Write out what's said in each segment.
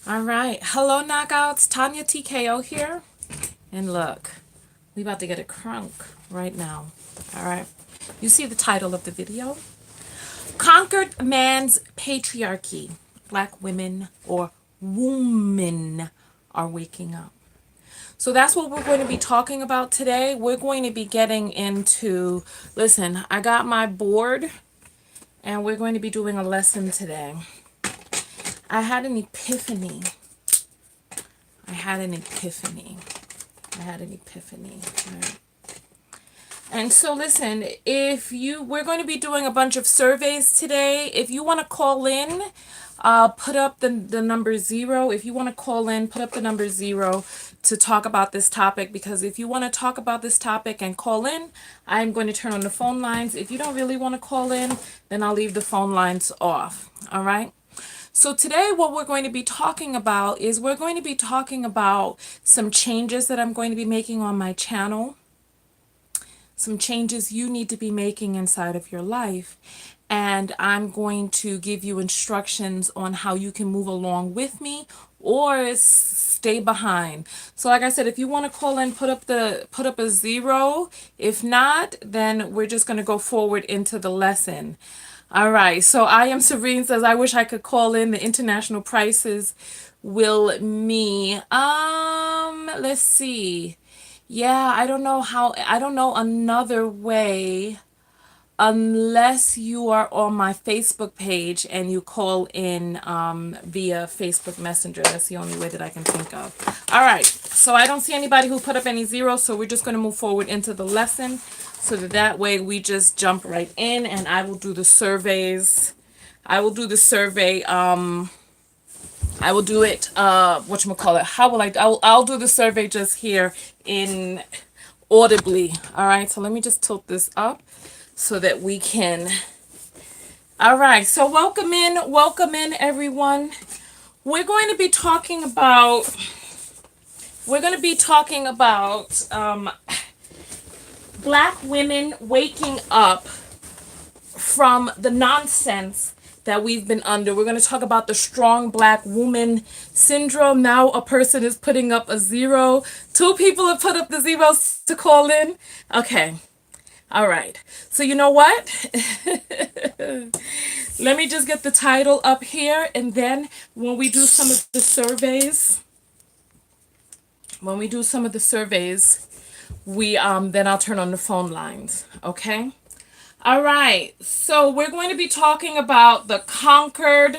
All right. Hello, knockouts. Tonya TKO here. And look, we about to get a crunk right now. All right. You see the title of the video? Conquered Man's Patriarchy. Black women or women are waking up. So that's what we're going to be talking about today. We're going to be getting into, listen, I got my board and we're going to be doing a lesson today. I had an epiphany. I had an epiphany. I had an epiphany. Right? And so listen, we're going to be doing a bunch of surveys today. If you want to call in, put up the number 0. If you want to call in, put up the number 0 to talk about this topic. Because if you want to talk about this topic and call in, I'm going to turn on the phone lines. If you don't really want to call in, then I'll leave the phone lines off. All right. So today what we're going to be talking about is we're going to be talking about some changes that I'm going to be making on my channel. Some changes you need to be making inside of your life. And I'm going to give you instructions on how you can move along with me or stay behind. So like I said, if you want to call in, put up a 0. If not, then we're just going to go forward into the lesson. All right. So I am Serene says, I wish I could call in. The international prices will me. Let's see. Yeah, I don't know another way unless you are on my Facebook page and you call in via Facebook Messenger. That's the only way that I can think of. All right, so I don't see anybody who put up any zeros, so we're just going to move forward into the lesson so that way we just jump right in and I will do the surveys. I will do the survey. I will do it, whatchamacallit, I'll do the survey just here in audibly. All right, so let me just tilt this up so that we can. All right, so welcome in everyone. We're going to be talking about, black women waking up from the nonsense that we've been under. We're going to talk about the strong black woman syndrome. Now a person is putting up a 0. 2 people have put up the zeros to call in. Okay. All right. So you know what? Let me just get the title up here, and then when we do some of the surveys, we then I'll turn on the phone lines. Okay? All right, so we're going to be talking about the conquered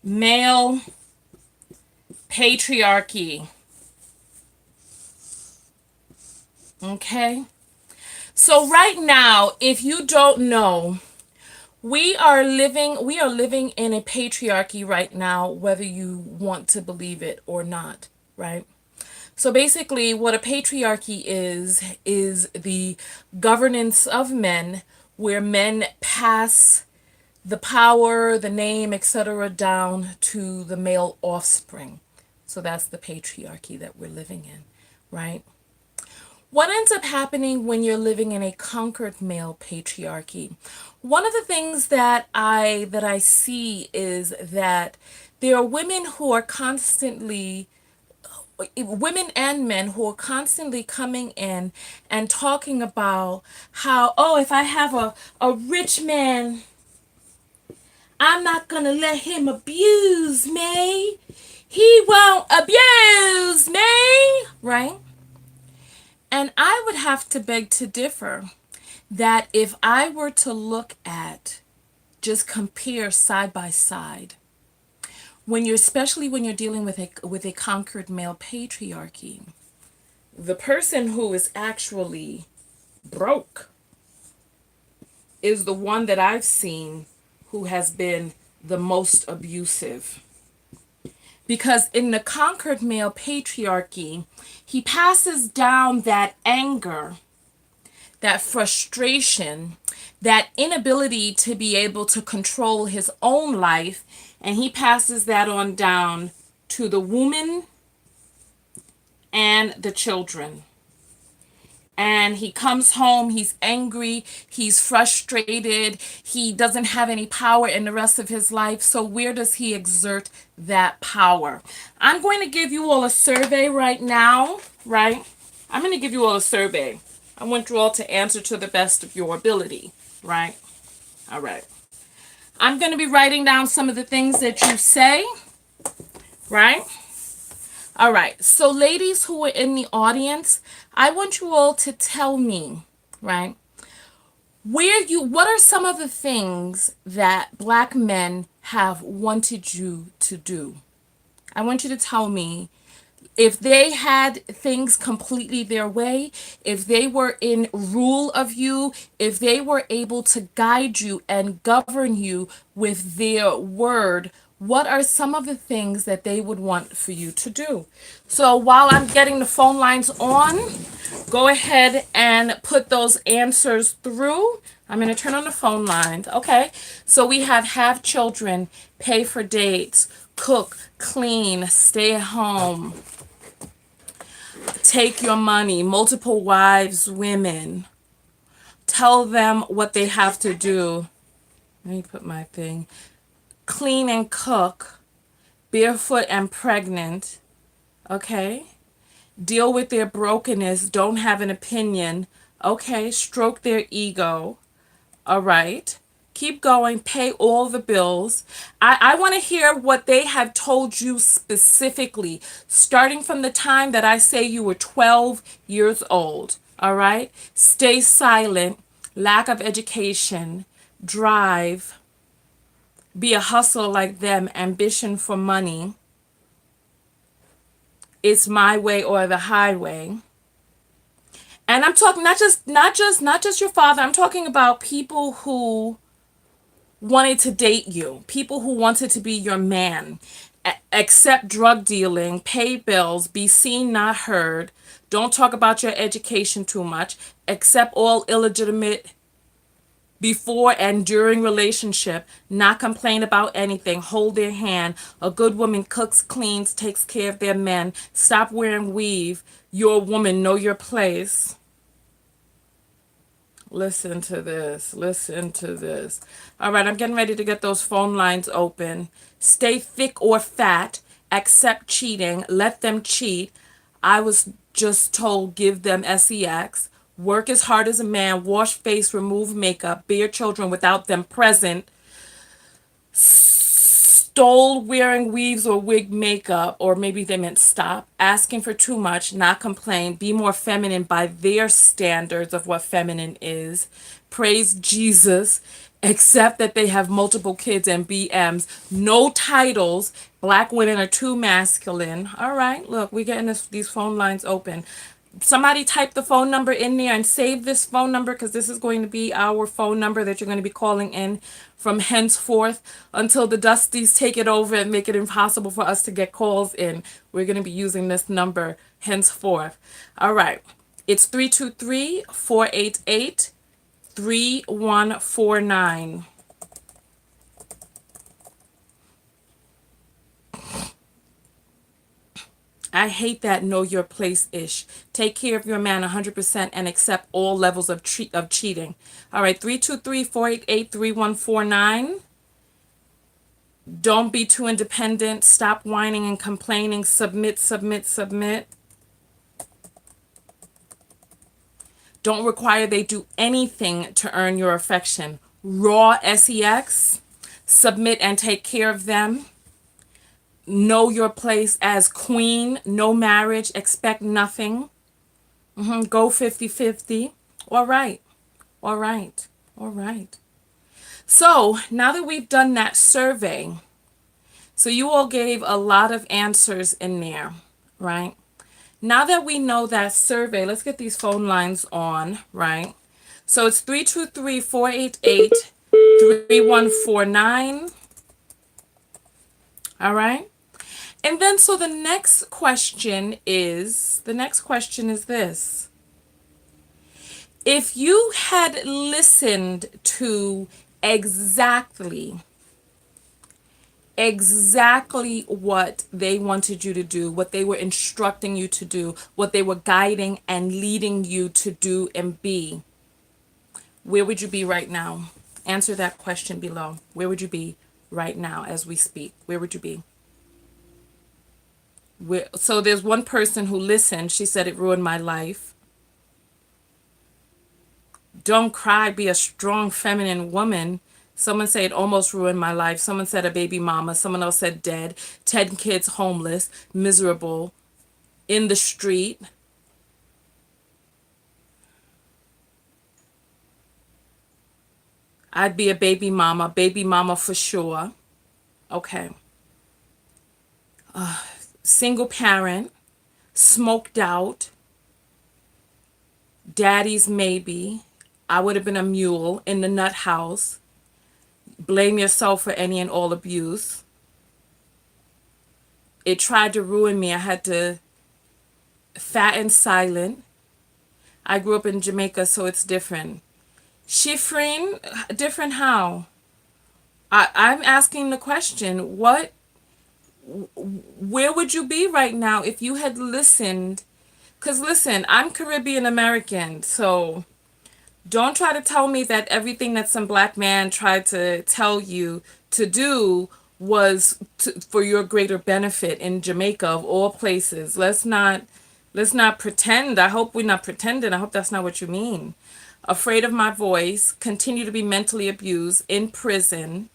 male patriarchy. Okay, so right now, if you don't know, we are living in a patriarchy right now, whether you want to believe it or not, right? So basically, what a patriarchy is the governance of men, where men pass the power, the name, etc., down to the male offspring. So that's the patriarchy that we're living in, right? What ends up happening when you're living in a conquered male patriarchy? One of the things that I see is that there are women and men who are constantly coming in and talking about how, oh, if I have a rich man, I'm not going to let him abuse me. He won't abuse me, right? And I would have to beg to differ that if I were to look at, just compare side by side, especially when you're dealing with a conquered male patriarchy, the person who is actually broke is the one that I've seen who has been the most abusive. Because in the conquered male patriarchy, he passes down that anger, that frustration, that inability to be able to control his own life, and he passes that on down to the woman and the children. And he comes home, he's angry, he's frustrated, he doesn't have any power in the rest of his life. So where does he exert that power? I'm going to give you all a survey right now, right? I'm going to give you all a survey. I want you all to answer to the best of your ability, right? All right. I'm going to be writing down some of the things that you say, right? All right. So ladies who are in the audience, I want you all to tell me, right? What are some of the things that black men have wanted you to do? I want you to tell me if they had things completely their way, if they were in rule of you, if they were able to guide you and govern you with their word, what are some of the things that they would want for you to do? So while I'm getting the phone lines on, go ahead and put those answers through. I'm going to turn on the phone lines. Okay. So we have children, pay for dates, cook, clean, stay at home, take your money, multiple wives, women. Tell them what they have to do. Let me put my thing. Clean and cook, barefoot and pregnant. Okay. Deal with their brokenness. Don't have an opinion. Okay. Stroke their ego. All right. Keep going. Pay all the bills. I want to hear what they have told you specifically, starting from the time that I say you were 12 years old. All right. Stay silent. Lack of education. Drive. Be a hustler like them. Ambition for money. It's my way or the highway. And I'm talking not just your father. I'm talking about people who wanted to date you, people who wanted to be your man, accept drug dealing, pay bills, be seen, not heard, don't talk about your education too much, accept all illegitimate before and during relationship, not complain about anything, hold their hand. A good woman cooks, cleans, takes care of their men, stop wearing weave. You're a woman, know your place. Listen to this. Listen to this. All right, I'm getting ready to get those phone lines open. Stay thick or fat. Accept cheating. Let them cheat. I was just told give them sex. Work as hard as a man. Wash face, remove makeup. Bear children without them present. Stole wearing weaves or wig makeup, or maybe they meant stop. Asking for too much, not complain. Be more feminine by their standards of what feminine is. Praise Jesus. Accept that they have multiple kids and BMs. No titles. Black women are too masculine. All right, look, we're getting these phone lines open. Somebody type the phone number in there and save this phone number, because this is going to be our phone number that you're going to be calling in from henceforth until the Dusties take it over and make it impossible for us to get calls in. We're going to be using this number henceforth. All right. It's 323-488-3149. I hate that know your place ish. Take care of your man 100% and accept all levels of cheating. All right, 323-488-3149. Don't be too independent. Stop whining and complaining. Submit, submit, submit. Don't require they do anything to earn your affection. Raw sex. Submit and take care of them. Know your place as queen. No marriage. Expect nothing. Go 50-50. All right. All right. All right. So now that we've done that survey, so you all gave a lot of answers in there, right? Now that we know that survey, let's get these phone lines on, right? So it's 323-488-3149. All right. And then so the next question is this. If you had listened to exactly exactly what they wanted you to do, what they were instructing you to do, what they were guiding and leading you to do and be, where would you be right now? Answer that question below. Where would you be right now as we speak? Where would you be? So there's one person who listened. She said it ruined my life. Don't cry, be a strong feminine woman. Someone said it almost ruined my life. Someone said a baby mama. Someone else said dead. 10 kids homeless, miserable, in the street. I'd be a baby mama for sure. Okay. Single parent, smoked out, daddy's maybe. I would have been a mule in the nut house. Blame yourself for any and all abuse. It tried to ruin me. I had to fat and silent. I grew up in Jamaica, so it's different. Shifrin, different how? I'm asking the question, where would you be right now if you had listened? Because listen, I'm Caribbean American, so don't try to tell me that everything that some black man tried to tell you to do was for your greater benefit in Jamaica of all places. Let's not pretend. I hope we're not pretending. I hope that's not what you mean. Afraid of my voice, continue to be mentally abused, in prison,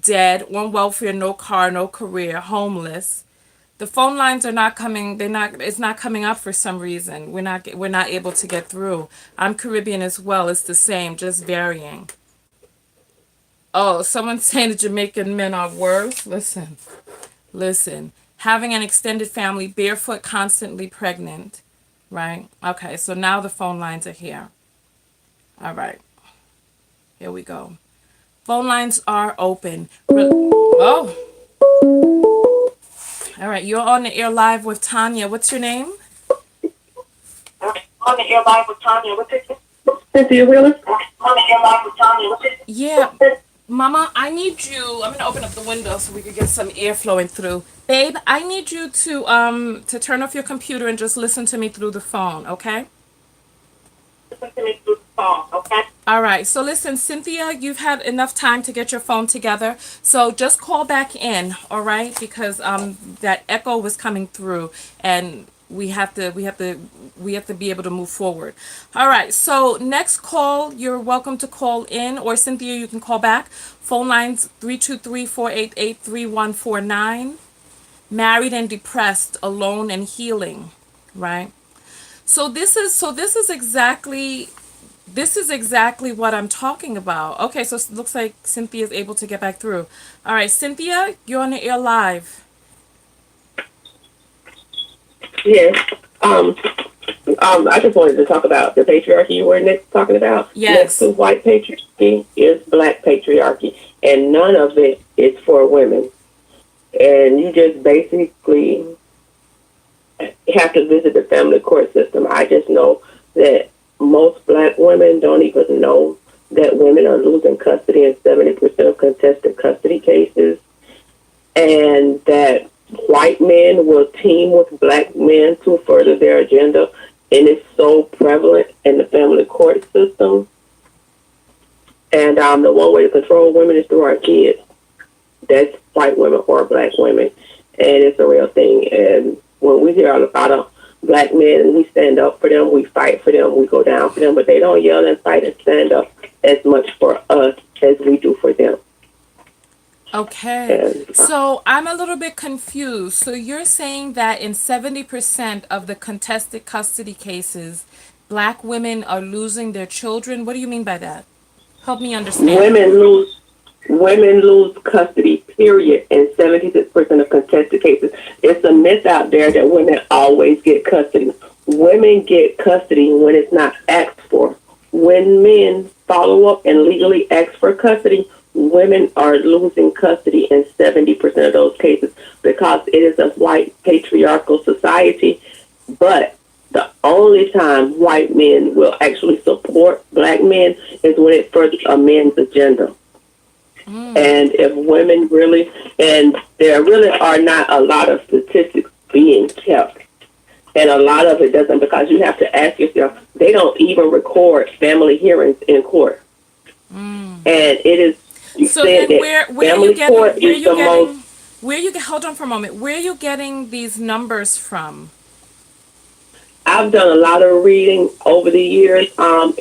dead, on welfare, no car, no career, homeless. The phone lines are not coming. It's not coming up for some reason. We're not able to get through. I'm Caribbean as well. It's the same, just varying. Oh, someone's saying the Jamaican men are worse. Listen. Having an extended family, barefoot, constantly pregnant, right? Okay, so now the phone lines are here. All right, here we go. Phone lines are open. Oh, all right. You're on the air live with Tonya. What's your name? On the air live with Tonya. What's it? Cynthia Wheeler. On the air live with Tonya. What's it? Yeah. Mama, I need you. I'm gonna open up the window so we can get some air flowing through. Babe, I need you to turn off your computer and just listen to me through the phone, okay? Listen to me through the phone, okay? All right. So listen, Cynthia, you've had enough time to get your phone together. So just call back in, all right? Because that echo was coming through and we have to be able to move forward. All right. So next call, you're welcome to call in, or Cynthia, you can call back. Phone lines 323-488-3149. Married and depressed, alone and healing, right? So this is exactly what I'm talking about. Okay, so it looks like Cynthia's able to get back through. All right, Cynthia, you're on the air live. Yes. I just wanted to talk about the patriarchy you were next talking about. Yes. Next to white patriarchy is black patriarchy, and none of it is for women. And you just basically have to visit the family court system. I just know that most black women don't even know that women are losing custody in 70% of contested custody cases, and that white men will team with black men to further their agenda, and it's so prevalent in the family court system. And the one way to control women is through our kids. That's white women or black women, and it's a real thing. And when we hear about a black men, we stand up for them, we fight for them, we go down for them, but they don't yell and fight and stand up as much for us as we do for them. Okay, And, so I'm a little bit confused. So you're saying that in 70% of the contested custody cases, black women are losing their children? What do you mean by that? Help me understand. Women lose custody, period, in 76% of contested cases. It's a myth out there that women always get custody. Women get custody when it's not asked for. When men follow up and legally ask for custody, women are losing custody in 70% of those cases because it is a white patriarchal society. But the only time white men will actually support black men is when it furthers a man's agenda. And if women really, and there really are not a lot of statistics being kept. And a lot of it doesn't, because you have to ask yourself, they don't even record family hearings in court. And it is, you So said then that where are you family getting court is the most. hold on for a moment. Where are you getting these numbers from? I've done a lot of reading over the years.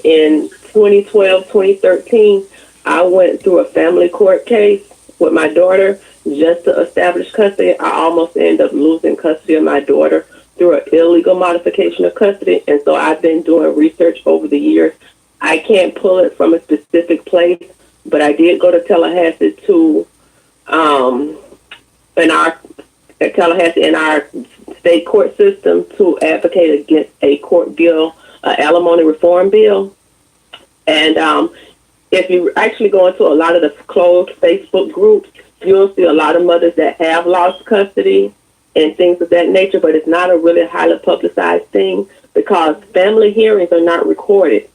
In 2012, 2013, I went through a family court case with my daughter just to establish custody. I almost ended up losing custody of my daughter through an illegal modification of custody. And so I've been doing research over the years. I can't pull it from a specific place, but I did go to Tallahassee to um, in our at Tallahassee in our state court system to advocate against a court bill, alimony reform bill. And if you actually go into a lot of the closed Facebook groups, you'll see a lot of mothers that have lost custody and things of that nature, but it's not a really highly publicized thing because family hearings are not recorded.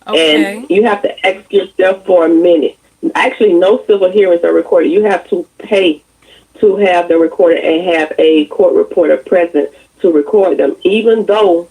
Okay. And you have to ask yourself for a minute. Actually, no civil hearings are recorded. You have to pay to have them recorded and have a court reporter present to record them, even though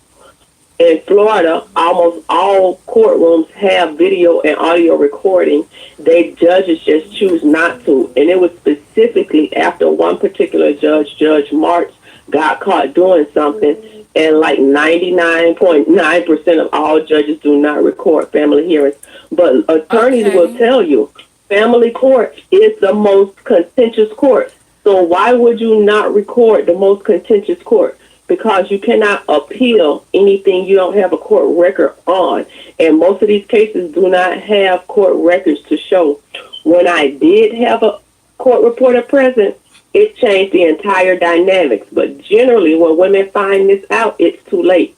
in Florida, almost all courtrooms have video and audio recording. They judges just choose not to. And it was specifically after one particular judge, Judge March, got caught doing something. And like 99.9% of all judges do not record family hearings. But attorneys will tell you, family court is the most contentious court. So why would you not record the most contentious court? Because you cannot appeal anything you don't have a court record on. And most of these cases do not have court records to show. When I did have a court reporter present, it changed the entire dynamics. But generally, when women find this out, it's too late.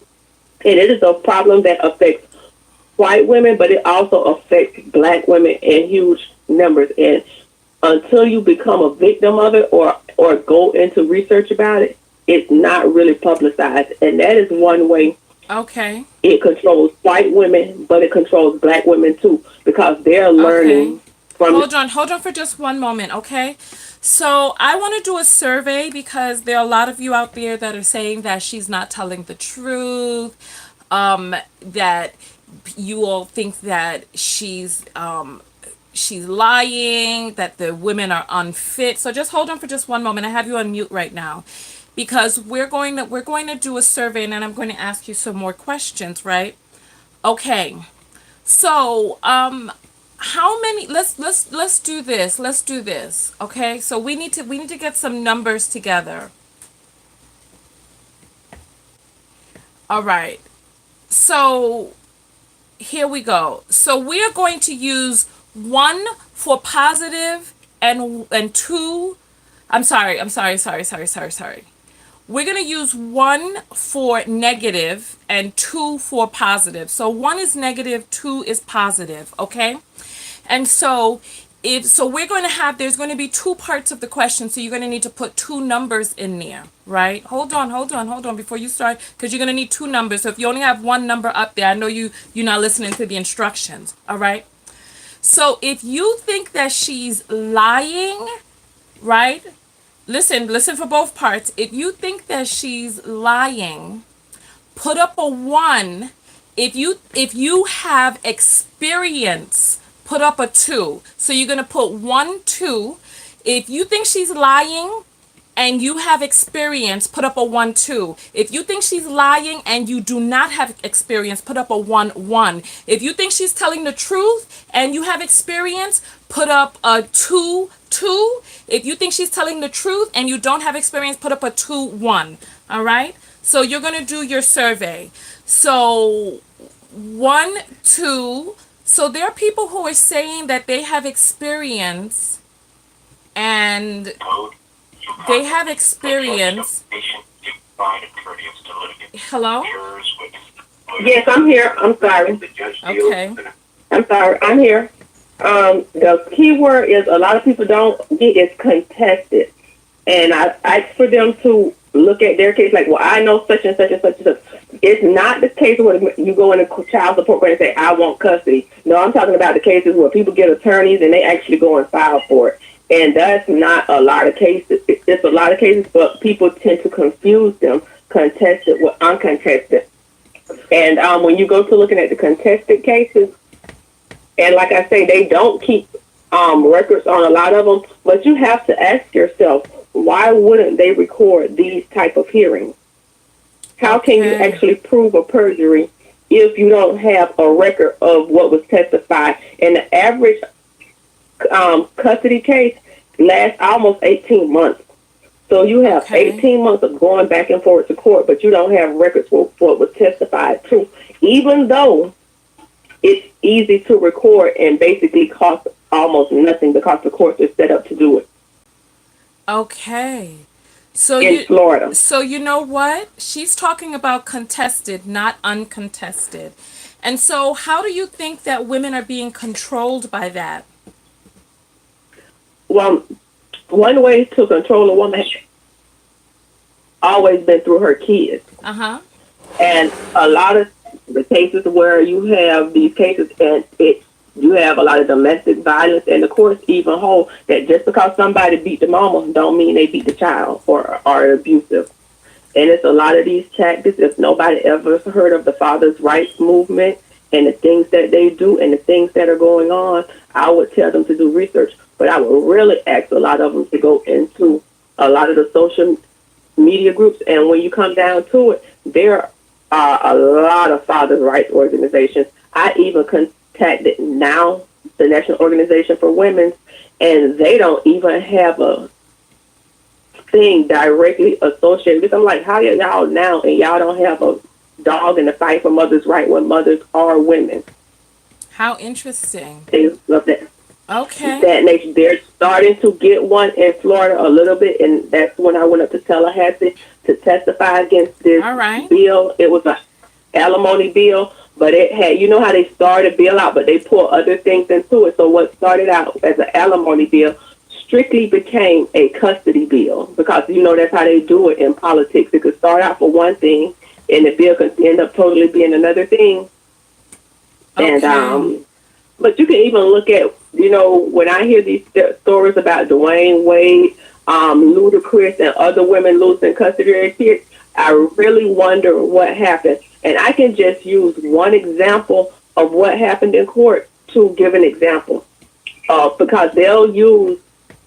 And it is a problem that affects white women, but it also affects black women in huge numbers. And until you become a victim of it or go into research about it, it's not really publicized. And that is one way it controls white women, but it controls black women too, because they're learning from... Hold on for just one moment, okay? So I want to do a survey because there are a lot of you out there that are saying that she's not telling the truth, that you all think that she's lying, that the women are unfit. So just hold on for just one moment. I have you on mute right now because we're going to do a survey and then I'm going to ask you some more questions, right? Okay. So, how many, let's do this. Let's do this. Okay? So we need to get some numbers together. All right. So here we go. So we are going to use 1 for positive and 2. Sorry. We're going to use 1 for negative and 2 for positive. So 1 is negative, 2 is positive, okay? And so we're going to have, there's going to be 2 parts of the question, so you're going to need to put 2 numbers in there, right? Hold on before you start, because you're going to need 2 numbers. So if you only have 1 number up there, I know you're not listening to the instructions, all right? So if you think that she's lying, right? Listen for both parts. If you think that she's lying, put up a 1. If you have experience, put up a 2. So you're going to put 1, 2. If you think she's lying and you have experience, put up a 1, 2. If you think she's lying and you do not have experience, put up a 1, 1. If you think she's telling the truth and you have experience, put up a 2, 2. If you think she's telling the truth and you don't have experience, put up a 2, 1. All right? So you're going to do your survey. So 1, 2. So there are people who are saying that they have experience and they have experience. Hello? Yes, I'm here. I'm sorry. Okay. I'm sorry. I'm here. The key word is a lot of people don't get is contested. And I ask for them to look at their case like, well, I know such and such and such and such. It's not the case where you go in a child support court and say, I want custody. No, I'm talking about the cases where people get attorneys and they actually go and file for it. And that's not a lot of cases. It's a lot of cases, but people tend to confuse them, contested with uncontested. And when you go to looking at the contested cases, and like I say, they don't keep records on a lot of them, but you have to ask yourself, why wouldn't they record these type of hearings? How can you actually prove a perjury if you don't have a record of what was testified? And the average custody case lasts almost 18 months. So you have 18 months of going back and forth to court, but you don't have records for what was testified to, even though it's easy to record and basically costs almost nothing because the courts are set up to do it. Okay. So in Florida. So you know what? She's talking about contested, not uncontested. And so how do you think that women are being controlled by that? Well, one way to control a woman has always been through her kids. Uh-huh. And a lot of the cases where you have these cases and you have a lot of domestic violence, and the courts even hold that just because somebody beat the mama don't mean they beat the child or are abusive. And it's a lot of these tactics. If nobody ever heard of the fathers' rights movement and the things that they do and the things that are going on, I would tell them to do research. But I would really ask a lot of them to go into a lot of the social media groups. And when you come down to it, there are a lot of fathers' rights organizations. I even contacted now the National Organization for Women, and they don't even have a thing directly associated with them. I'm like, how are y'all now and y'all don't have a dog in the fight for mothers' right when mothers are women? How interesting. They love that. Okay. That nation. They're starting to get one in Florida a little bit, and that's when I went up to Tallahassee to testify against this bill. It was a alimony bill, but it had, you know how they started a bill out, but they put other things into it. So what started out as an alimony bill strictly became a custody bill, because, you know, that's how they do it in politics. It could start out for one thing, and the bill could end up totally being another thing. Okay. And but you can even look at, you know, when I hear these stories about Dwayne Wade, Ludacris, and other women losing custody of their kids, I really wonder what happened. And I can just use one example of what happened in court to give an example, because they'll use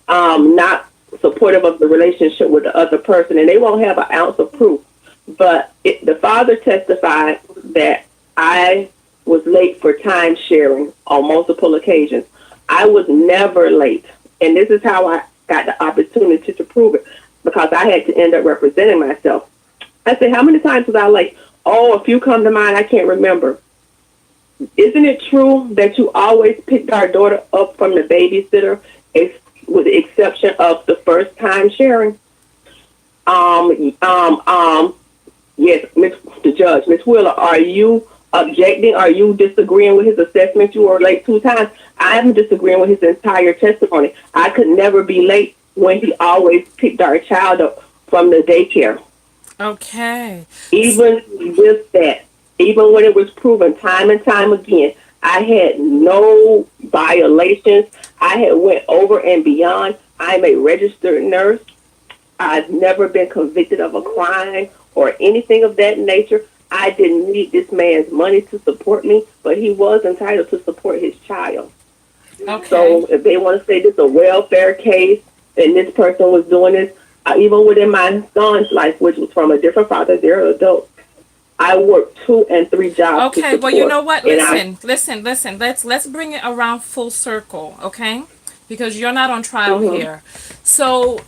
not supportive of the relationship with the other person, and they won't have an ounce of proof. But the father testified that I was late for time sharing on multiple occasions. I was never late. And this is how I got the opportunity to prove it, because I had to end up representing myself. I said, how many times was I late? Oh, a few come to mind, I can't remember. Isn't it true that you always picked our daughter up from the babysitter, with the exception of the first time sharing? Yes, the judge, Miss Wheeler, are you objecting? Are you disagreeing with his assessment? You were late 2 times. I'm disagreeing with his entire testimony. I could never be late when he always picked our child up from the daycare. Okay. Even with that, even when it was proven time and time again, I had no violations. I had went over and beyond. I'm a registered nurse. I've never been convicted of a crime or anything of that nature. I didn't need this man's money to support me, but he was entitled to support his child. Okay. So if they want to say this is a welfare case and this person was doing this, even within my son's life, which was from a different father, they're adults, I worked 2 and 3 jobs. Okay, well, you know what? Listen. Let's bring it around full circle, okay? Because you're not on trial here. So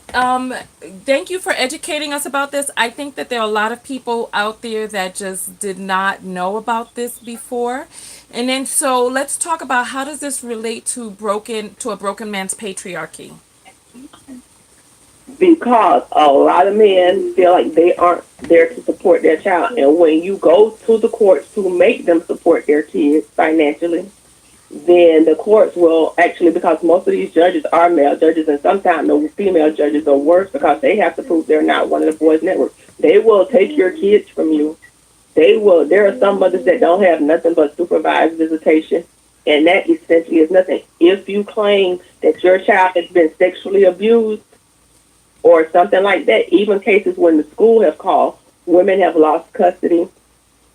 thank you for educating us about this. I think that there are a lot of people out there that just did not know about this before. And then so let's talk about, how does this relate to a broken man's patriarchy? Because a lot of men feel like they aren't there to support their child. And when you go to the courts to make them support their kids financially, then the courts will actually, because most of these judges are male judges, and sometimes the female judges are worse because they have to prove they're not one of the boys' network. They will take your kids from you. They will. There are some mothers that don't have nothing but supervised visitation, and that essentially is nothing. If you claim that your child has been sexually abused or something like that, even cases when the school have called, women have lost custody,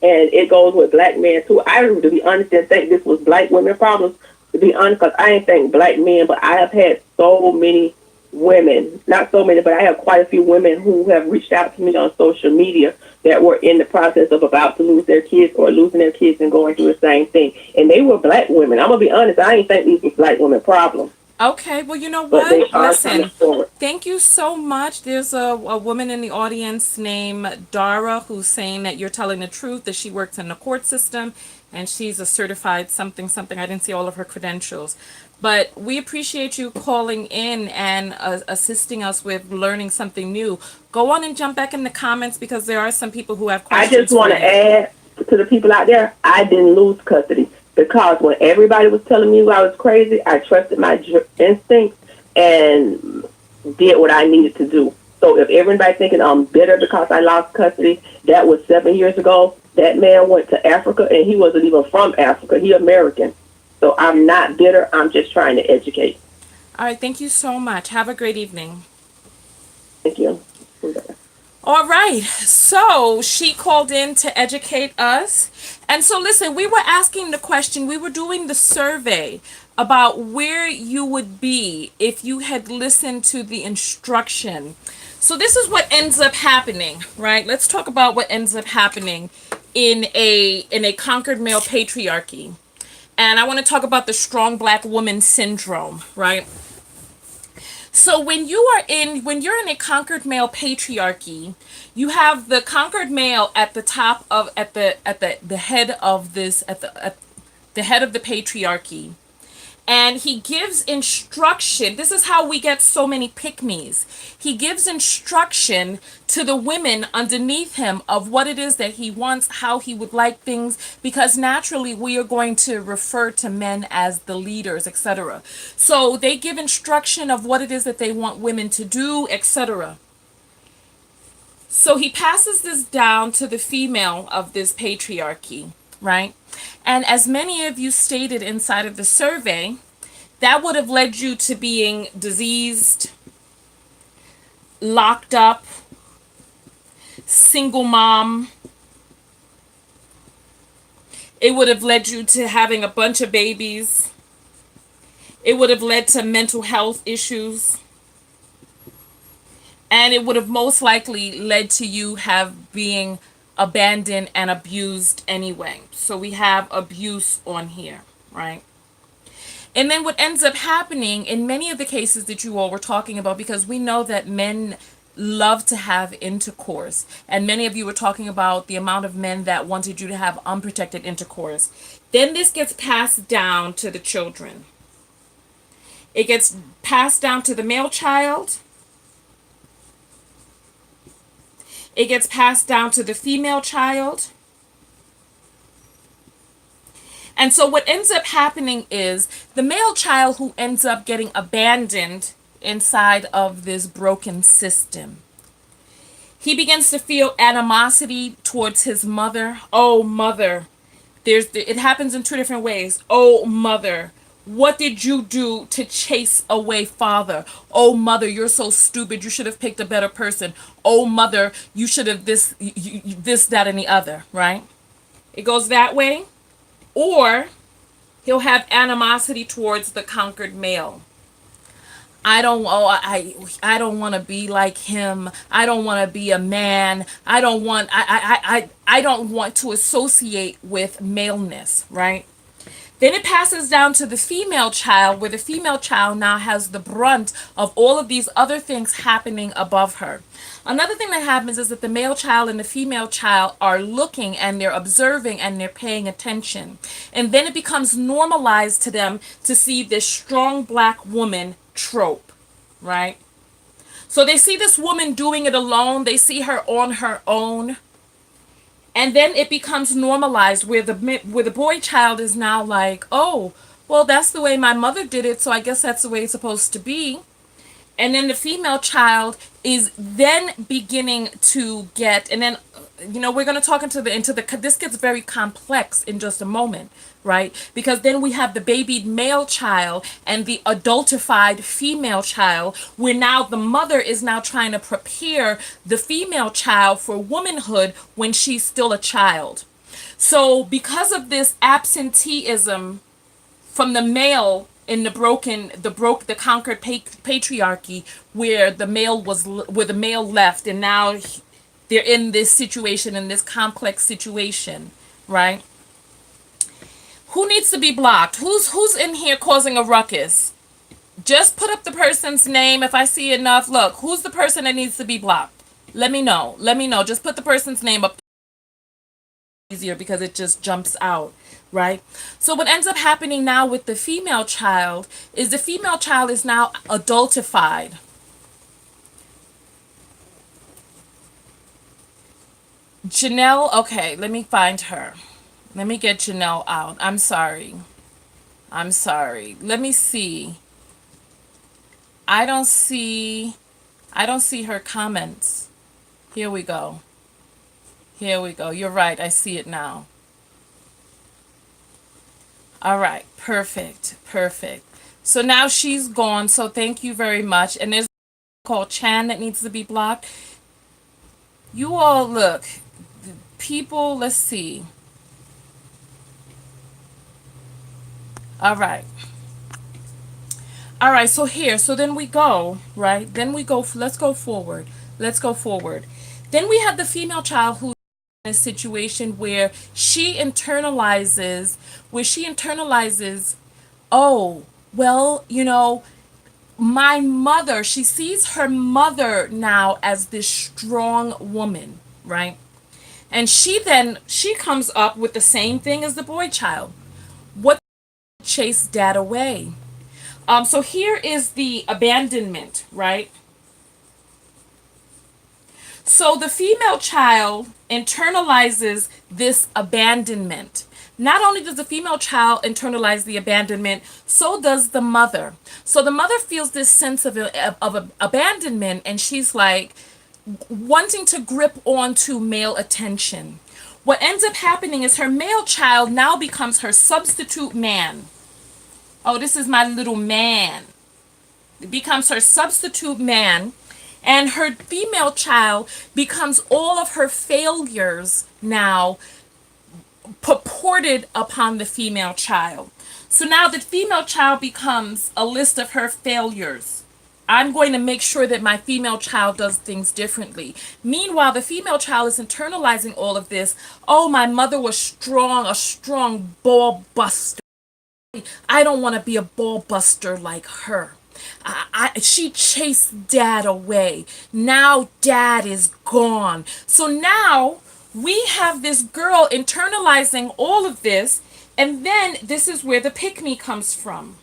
and it goes with black men too. I, to be honest, didn't think this was black women problems. To be honest, because I ain't think black men, but I have had so many women, not so many, but I have quite a few women who have reached out to me on social media that were in the process of about to lose their kids or losing their kids and going through the same thing. And they were black women. I'm going to be honest, I ain't think these were black women problems. Okay, well, you know But they what? are coming Listen, forward. thank you so much. There's a woman in the audience named Dara who's saying that you're telling the truth, that she works in the court system, and she's a certified something, something. I didn't see all of her credentials. But we appreciate you calling in and assisting us with learning something new. Go on and jump back in the comments because there are some people who have I just questions for want to you. add to the people out there, I didn't lose custody because when everybody was telling me I was crazy, I trusted my instincts and did what I needed to do. So if everybody's thinking I'm bitter because I lost custody, that was 7 years ago. That man went to Africa, and he wasn't even from Africa. He American. So I'm not bitter. I'm just trying to educate. All right, thank you so much. Have a great evening. Thank you. All right, so she called in to educate us. And so listen, we were asking the question, we were doing the survey about where you would be if you had listened to the instruction. So this is what ends up happening, right? Let's talk about what ends up happening in a conquered male patriarchy. And I want to talk about the strong black woman syndrome, right? So when you're in a conquered male patriarchy, you have the conquered male at the top of the head of this at the head of the patriarchy. And he gives instruction. This is how we get so many pick-me's. He gives instruction to the women underneath him of what it is that he wants, how he would like things, because naturally we are going to refer to men as the leaders, etc. So they give instruction of what it is that they want women to do, etc. So he passes this down to the female of this patriarchy, right? And as many of you stated inside of the survey, that would have led you to being diseased, locked up, single mom. It would have led you to having a bunch of babies. It would have led to mental health issues. And it would have most likely led to you being abandoned and abused anyway. So we have abuse on here, right? And then what ends up happening in many of the cases that you all were talking about, because we know that men love to have intercourse, and many of you were talking about the amount of men that wanted you to have unprotected intercourse. Then this gets passed down to the children. It gets passed down to the male child. It gets passed down to the female child. And so what ends up happening is the male child who ends up getting abandoned inside of this broken system, he begins to feel animosity towards his mother. Oh, mother. It happens in two different ways. Oh, mother. What did you do to chase away father? Oh, mother, you're so stupid. You should have picked a better person. Oh, mother, you should have this, that, and the other, right? It goes that way. Or he'll have animosity towards the conquered male. I don't want to be like him. I don't want to be a man. I don't want to associate with maleness, right? Then it passes down to the female child, where the female child now has the brunt of all of these other things happening above her. Another thing that happens is that the male child and the female child are looking and they're observing and they're paying attention. And then it becomes normalized to them to see this strong black woman trope, right? So they see this woman doing it alone. They see her on her own. And then it becomes normalized where the boy child is now like, oh, well, that's the way my mother did it, so I guess that's the way it's supposed to be. And then the female child is then beginning to get, and then we're going to talk into the this gets very complex in just a moment, right? Because then we have the babied male child and the adultified female child, where now the mother is now trying to prepare the female child for womanhood when she's still a child. So because of this absenteeism from the male in the conquered patriarchy, where the male left, and now they're in this situation, in this complex situation, right? Who needs to be blocked? Who's in here causing a ruckus? Just put up the person's name. If I see enough, look, who's the person that needs to be blocked? Let me know. Just put the person's name up. Easier because it just jumps out, right? So what ends up happening now with the female child is the female child is now adultified. Janelle, okay, let me find her. Let me get Janelle out. I'm sorry. Let me see. I don't see her comments. Here we go. You're right. I see it now. All right. Perfect. So now she's gone. So thank you very much. And there's a called Chan that needs to be blocked. You all look. People, let's see. All right. So then we go, right? Let's go forward. Then we have the female child who's in a situation where she internalizes, oh, well, my mother, she sees her mother now as this strong woman, right? And she comes up with the same thing as the boy child. What chase dad away? So here is the abandonment, right? So the female child internalizes this abandonment. Not only does the female child internalize the abandonment, so does the mother. So the mother feels this sense of abandonment, and she's like wanting to grip onto male attention. What ends up happening is her male child now becomes her substitute man. Oh, this is my little man. It becomes her substitute man. And her female child becomes all of her failures now purported upon the female child. So now the female child becomes a list of her failures. I'm going to make sure that my female child does things differently. Meanwhile, the female child is internalizing all of this. Oh, my mother was strong, a strong ball buster. I don't want to be a ball buster like her. She chased dad away. Now dad is gone. So now we have this girl internalizing all of this, and then this is where the pick-me comes from.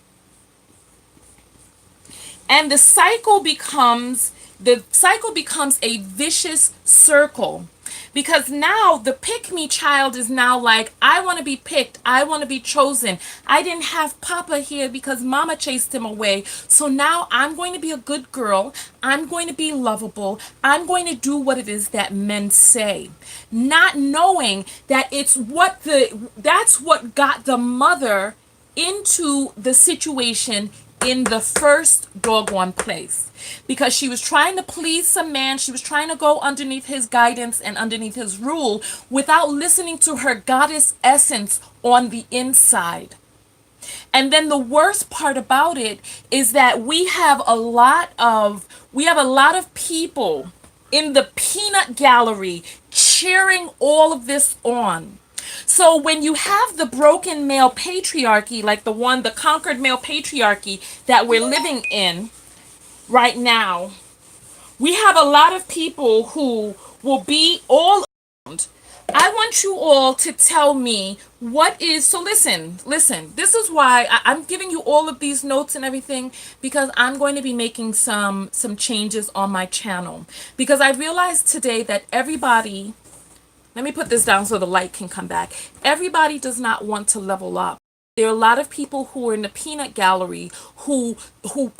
And the cycle becomes a vicious circle. Because now the pick-me child is now like, I want to be picked. I want to be chosen. I didn't have Papa here because Mama chased him away. So now I'm going to be a good girl. I'm going to be lovable. I'm going to do what it is that men say. Not knowing that that's what got the mother into the situation in the first doggone place, because she was trying to please some man. She was trying to go underneath his guidance and underneath his rule without listening to her goddess essence on the inside. And then the worst part about it is that we have a lot of people in the peanut gallery cheering all of this on. So when you have the broken male patriarchy, like the conquered male patriarchy that we're living in right now, we have a lot of people who will be all around. I want you all to tell me so listen, this is why I'm giving you all of these notes and everything, because I'm going to be making some changes on my channel, because I realized today that everybody, let me put this down so the light can come back. Everybody does not want to level up. There are a lot of people who are in the peanut gallery who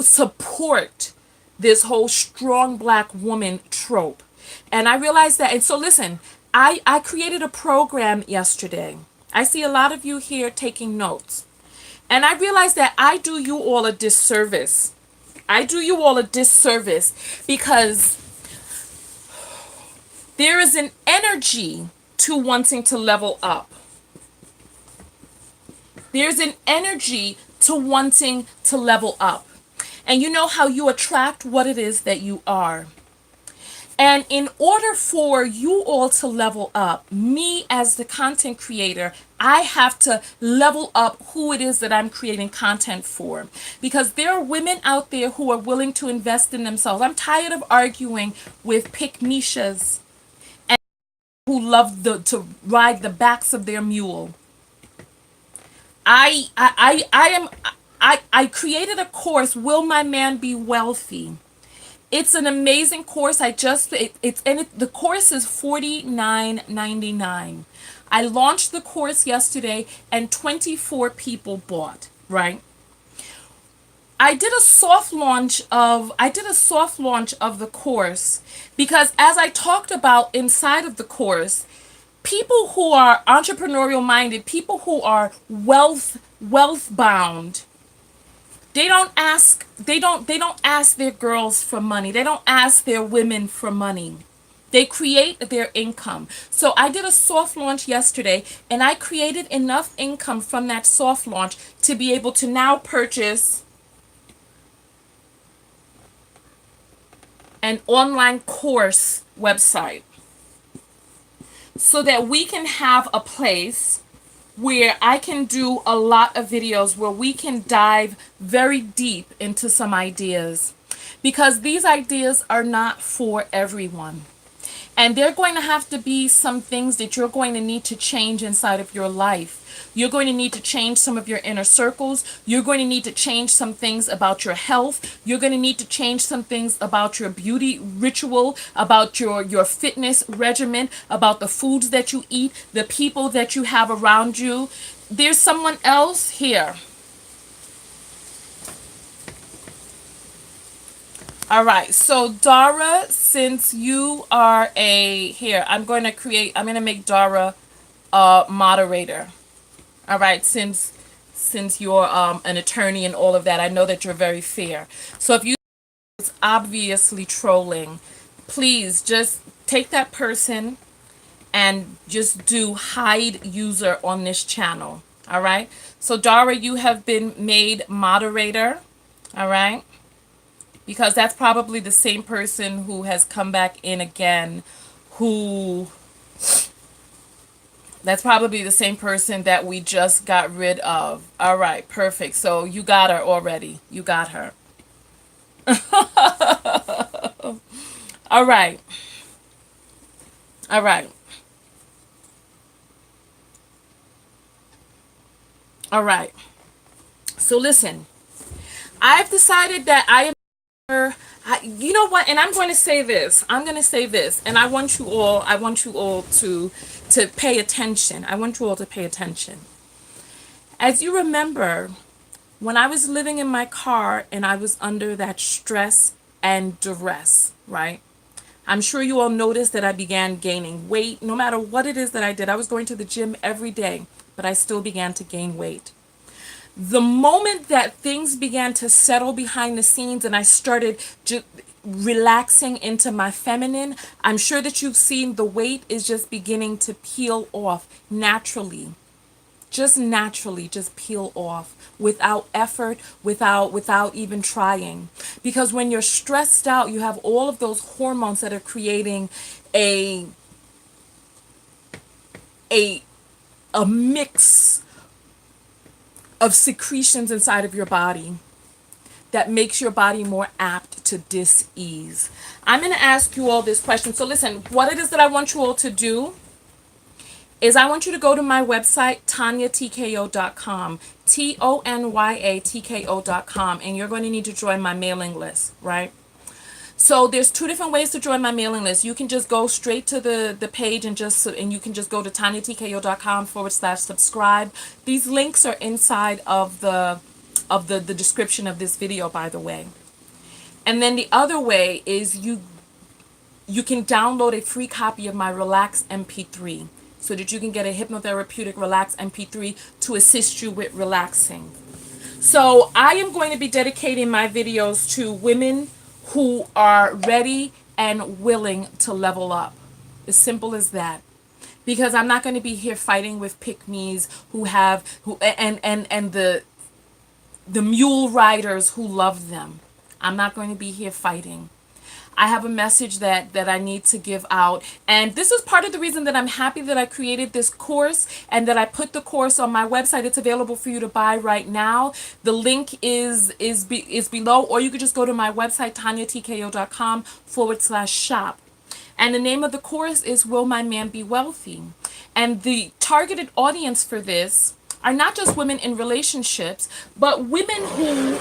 support this whole strong black woman trope. And I realized that. And so listen, I created a program yesterday. I see a lot of you here taking notes. And I realized that I do you all a disservice. I do you all a disservice because there is an energy to wanting to level up. There's an energy to wanting to level up. And you know how you attract what it is that you are. And in order for you all to level up, me as the content creator, I have to level up who it is that I'm creating content for. Because there are women out there who are willing to invest in themselves. I'm tired of arguing with pick-meshas and who love to ride the backs of their mule. I created a course, Will My Man Be Wealthy? It's an amazing course. The course is $49.99. I launched the course yesterday and 24 people bought, right? I did a soft launch of the course because as I talked about inside of the course, people who are entrepreneurial minded, people who are wealth bound, they don't ask their girls for money. They don't ask their women for money. They create their income. So I did a soft launch yesterday and I created enough income from that soft launch to be able to now purchase an online course website so that we can have a place where I can do a lot of videos where we can dive very deep into some ideas, because these ideas are not for everyone. And there are going to have to be some things that you're going to need to change inside of your life. You're going to need to change some of your inner circles. You're going to need to change some things about your health. You're going to need to change some things about your beauty ritual, about your fitness regimen, about the foods that you eat, the people that you have around you. There's someone else here. All right, so Dara, since you are I'm going to make Dara a moderator. All right, since you're an attorney and all of that, I know that you're very fair. So if you is obviously trolling, please just take that person and just do hide user on this channel. All right, so Dara, you have been made moderator. All right. Because that's probably the same person who has come back in again, that's probably the same person that we just got rid of. All right, perfect. So you got her already. You got her. All right. All right. All right. So listen, I've decided that you know what, and I'm going to say this, and I want you all to pay attention. I want you all to pay attention. As you remember, when I was living in my car and I was under that stress and duress, right? I'm sure you all noticed that I began gaining weight. No matter what it is that I did, I was going to the gym every day, but I still began to gain weight. The moment that things began to settle behind the scenes and I started relaxing into my feminine, I'm sure that you've seen the weight is just beginning to peel off naturally. Just naturally, just peel off without effort, without even trying. Because when you're stressed out, you have all of those hormones that are creating a mix of secretions inside of your body that makes your body more apt to dis-ease. I'm going to ask you all this question. So listen, what it is that I want you all to do is I want you to go to my website, TonyaTKO.com, TonyaTKO.com, and you're going to need to join my mailing list, right? So there's two different ways to join my mailing list. You can just go straight to the page and you can just go to TonyaTKO.com/subscribe. These links are inside of the description of this video, by the way. And then the other way is you can download a free copy of my Relax MP3 so that you can get a hypnotherapeutic Relax MP3 to assist you with relaxing. So I am going to be dedicating my videos to women who are ready and willing to level up. As simple as that. Because I'm not going to be here fighting with pick-me's and the mule riders who love them. I'm not going to be here fighting. I have a message that I need to give out. And this is part of the reason that I'm happy that I created this course and that I put the course on my website. It's available for you to buy right now. The link is below, or you could just go to my website, TonyaTKO.com/shop. And the name of the course is Will My Man Be Wealthy? And the targeted audience for this are not just women in relationships, but women who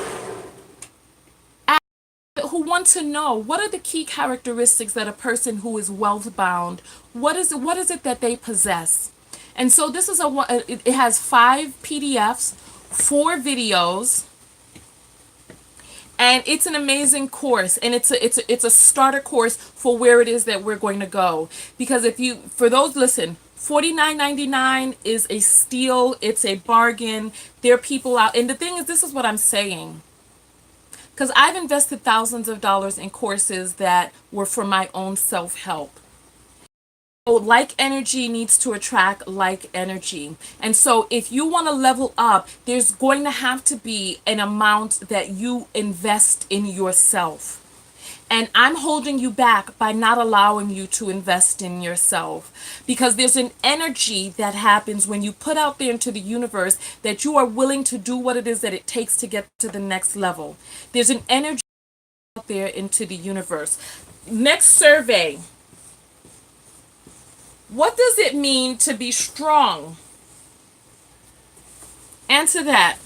want to know what are the key characteristics that a person who is wealth bound, what is it that they possess. And so this is it has 5 PDFs, 4 videos, and it's an amazing course, and it's a starter course for where it is that we're going to go. Because for those, listen, $49.99 is a steal, it's a bargain. There are people out, and the thing is, this is what I'm saying. Because I've invested thousands of dollars in courses that were for my own self-help. So like energy needs to attract like energy. And so if you want to level up, there's going to have to be an amount that you invest in yourself. And I'm holding you back by not allowing you to invest in yourself, because there's an energy that happens when you put out there into the universe that you are willing to do what it is that it takes to get to the next level. There's an energy out there into the universe. Next survey. What does it mean to be strong? Answer that.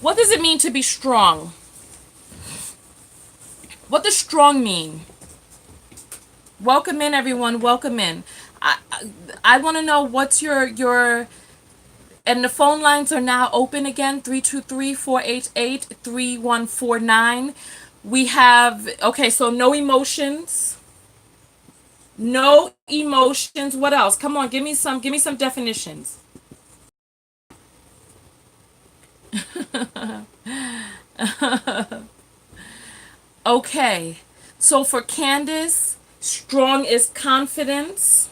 What does it mean to be strong? What does strong mean? Welcome in, everyone. Welcome in. I want to know what's your... And the phone lines are now open again, 323-488-3149. We have... Okay, so no emotions. No emotions. What else? Come on, give me some definitions. Okay, so for Candace, strong is confidence.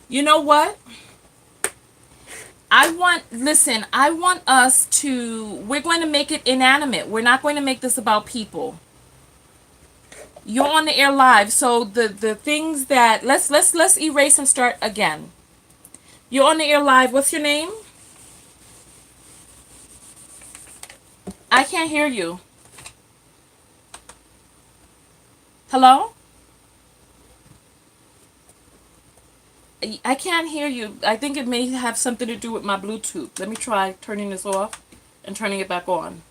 You know what? I want us to, we're going to make it inanimate. We're not going to make this about people. You're on the air live, so the things that, let's erase and start again. You're on the air live. What's your name? I can't hear you. Hello? I can't hear you. I think it may have something to do with my Bluetooth. Let me try turning this off and turning it back on.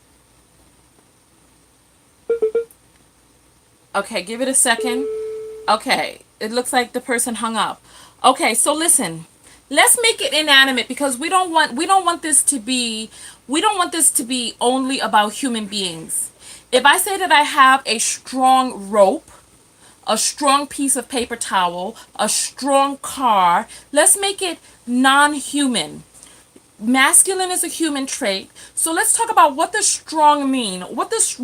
Okay, give it a second. Okay, it looks like the person hung up. Okay, so listen. Let's make it inanimate, because we don't want this to be only about human beings. If I say that I have a strong rope, a strong piece of paper towel, a strong car, let's make it non-human. Masculine is a human trait. So let's talk about what does strong mean? What does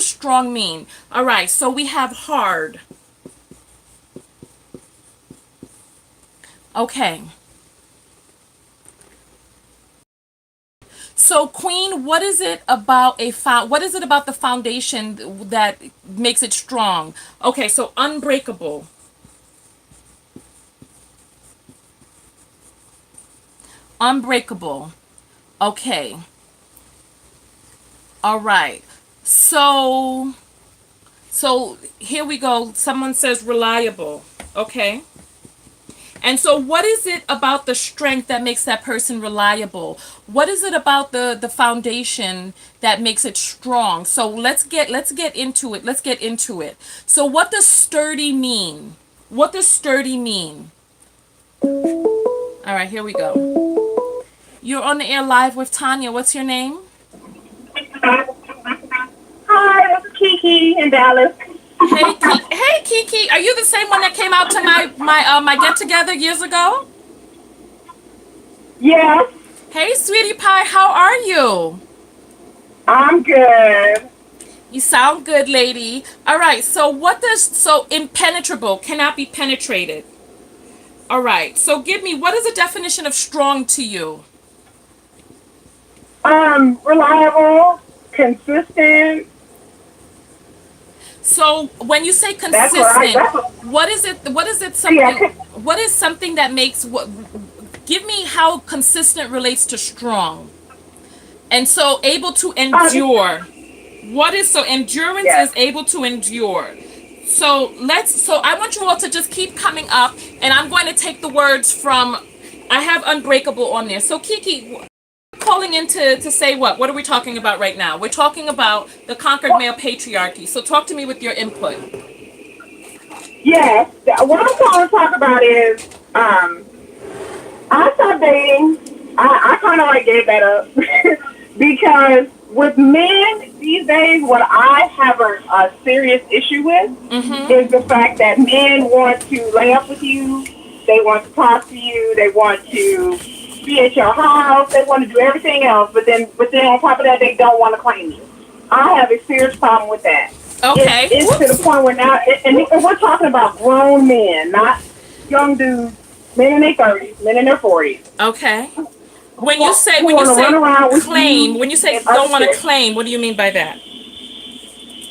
strong mean? All right, so we have hard. Okay. So Queen, what is it about the foundation that makes it strong? Okay, so unbreakable. Unbreakable. Okay. All right. So here we go. Someone says reliable. Okay. And so what is it about the strength that makes that person reliable? What is it about the foundation that makes it strong? So let's get into it. Let's get into it. So what does sturdy mean? What does sturdy mean? All right, here we go. You're on the air live with Tonya. What's your name? Hi, this is Kiki in Dallas. Hey Kiki, are you the same one that came out to my get together years ago? Yes, Hey sweetie pie, how are you? I'm good. You sound good, lady. All right, so impenetrable, cannot be penetrated. All right, so give me, what is the definition of strong to you? Reliable, consistent. So when you say That's what I. consistent, That's what. what is it See, something, what is something that makes, what, give me how consistent relates to strong. And so able to endure. What is so endurance Yes. is able to endure. So I want you all to just keep coming up, and I'm going to take the words from, I have unbreakable on there. So Kiki, calling in to say what? What are we talking about right now? We're talking about the conquered male patriarchy. So talk to me with your input. Yes. What I'm going to talk about is I stopped dating. I kind of like gave that up because with men these days, what I have a serious issue with is the fact that men want to lay up with you, they want to talk to you, they want to be at your house, they want to do everything else, but then on top of that, they don't want to claim you. I have a serious problem with that. Okay. It's to the Whoops. point where now, and we're talking about grown men, not young dudes, men in their 30s, men in their 40s. Okay. Who want to run around with Claim, you when you say and don't other want to chicks. claim, what do you mean by that?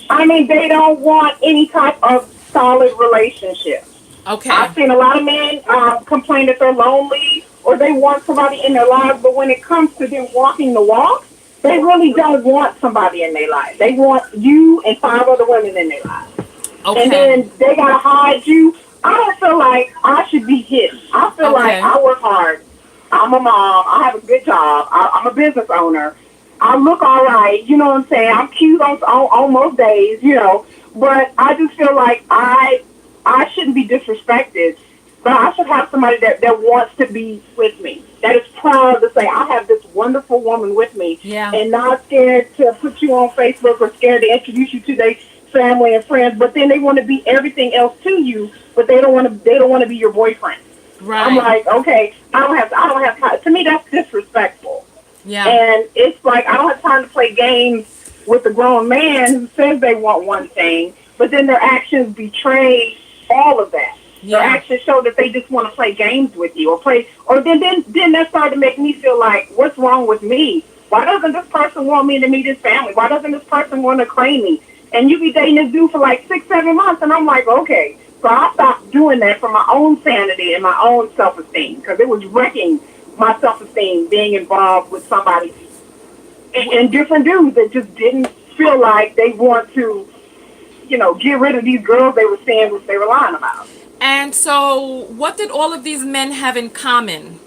I mean, they don't want any type of solid relationship. Okay. I've seen a lot of men complain that they're lonely or they want somebody in their lives, but when it comes to them walking the walk, they really don't want somebody in their life. They want you and 5 other women in their lives. Okay. And then they got to hide you. I don't feel like I should be hidden. I feel like I work hard. I'm a mom. I have a good job. I'm a business owner. I look all right. You know what I'm saying? I'm cute on most days, you know. But I just feel like I shouldn't be disrespected. But I should have somebody that wants to be with me. That is proud to say, I have this wonderful woman with me. Yeah. And not scared to put you on Facebook or scared to introduce you to their family and friends. But then they want to be everything else to you, but they don't want to be your boyfriend. Right. I'm like, okay, I don't have time. To me, that's disrespectful. Yeah. And it's like I don't have time to play games with a grown man who says they want one thing, but then their actions betray all of that. Yeah. Their actions show that they just want to play games with you, or then that started to make me feel like, what's wrong with me? Why doesn't this person want me to meet his family? Why doesn't this person want to claim me? And you be dating this dude for like 6, 7 months, and I'm like, okay. So I stopped doing that for my own sanity and my own self-esteem because it was wrecking my self-esteem being involved with somebody and different dudes that just didn't feel like they want to, get rid of these girls they were saying what they were lying about. And so what did all of these men have in common?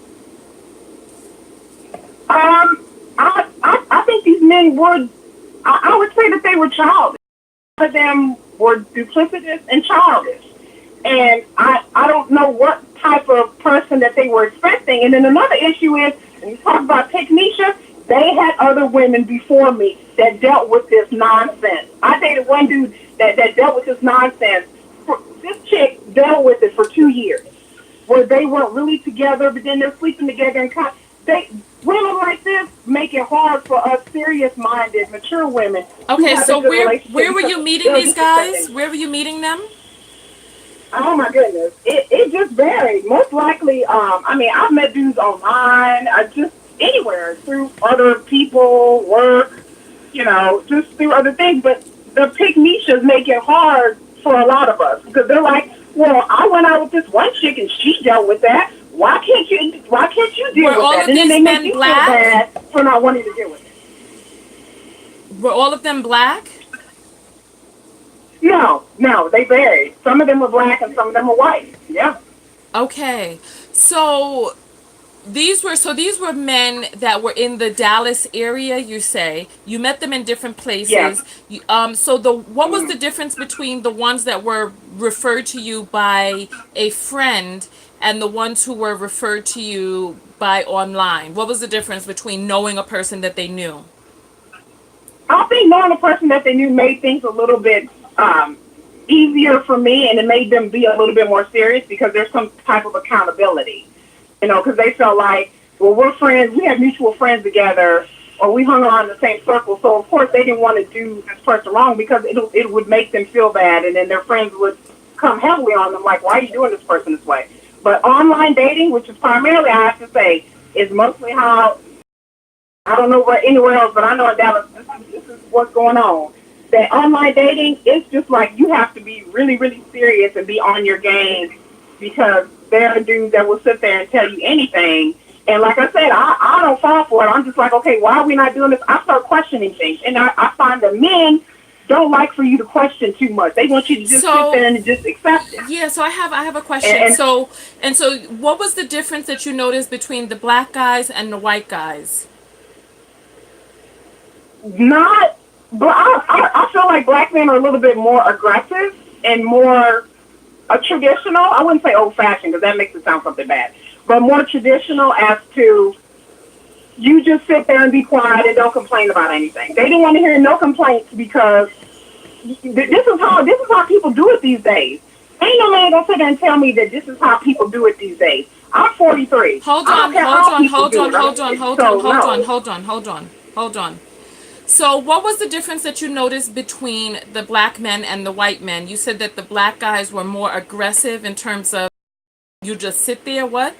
I think these men were, I would say that they were childish. A lot of them were duplicitous and childish. And I don't know what type of person that they were expecting. And then another issue is, when you talk about Technisha, they had other women before me that dealt with this nonsense. I dated one dude that dealt with this nonsense. This chick dealt with it for 2 years, where they weren't really together, but then they're sleeping together. And women like this make it hard for us serious-minded, mature women. Okay, so where were you meeting these guys? Where were you meeting them? Oh my goodness, it just varied. Most likely, I've met dudes online, just anywhere through other people, work, just through other things. But the pick-me-shas make it hard for a lot of us because they're like, well, I went out with this one chick and she dealt with that. Why can't you deal with that? And then they make you feel bad for not wanting to deal with it. Were all of them black? No, they varied. Some of them were black and some of them were white. Yeah. Okay. So these were men that were in the Dallas area, you say. You met them in different Yes. places. So the what was the difference between the ones that were referred to you by a friend and the ones who were referred to you by online? What was the difference between knowing a person that they knew? I think knowing a person that they knew made things a little bit easier for me, and it made them be a little bit more serious because there's some type of accountability. Because they felt like, well, we're friends, we have mutual friends together, or we hung around the same circle. So of course they didn't want to do this person wrong because it would make them feel bad, and then their friends would come heavily on them, like, why are you doing this person this way? But online dating, which is primarily, I have to say, is mostly how, I don't know where anywhere else, but I know in Dallas, this is what's going on. That online dating, it's just like you have to be really, really serious and be on your game because there are dudes that will sit there and tell you anything. And like I said, I don't fall for it. I'm just like, okay, why are we not doing this? I start questioning things. And I find that men don't like for you to question too much. They want you to just sit there and just accept it. Yeah, so I have a question. So what was the difference that you noticed between the black guys and the white guys? Not, but I feel like black men are a little bit more aggressive and more traditional. I wouldn't say old fashioned because that makes it sound something bad, but more traditional as to you just sit there and be quiet and don't complain about anything. They didn't want to hear no complaints because this is how people do it these days. Ain't no man gonna sit there and tell me that this is how people do it these days. I'm 43. Hold on, hold on. So what was the difference that you noticed between the black men and the white men? You said that the black guys were more aggressive in terms of you just sit there, what?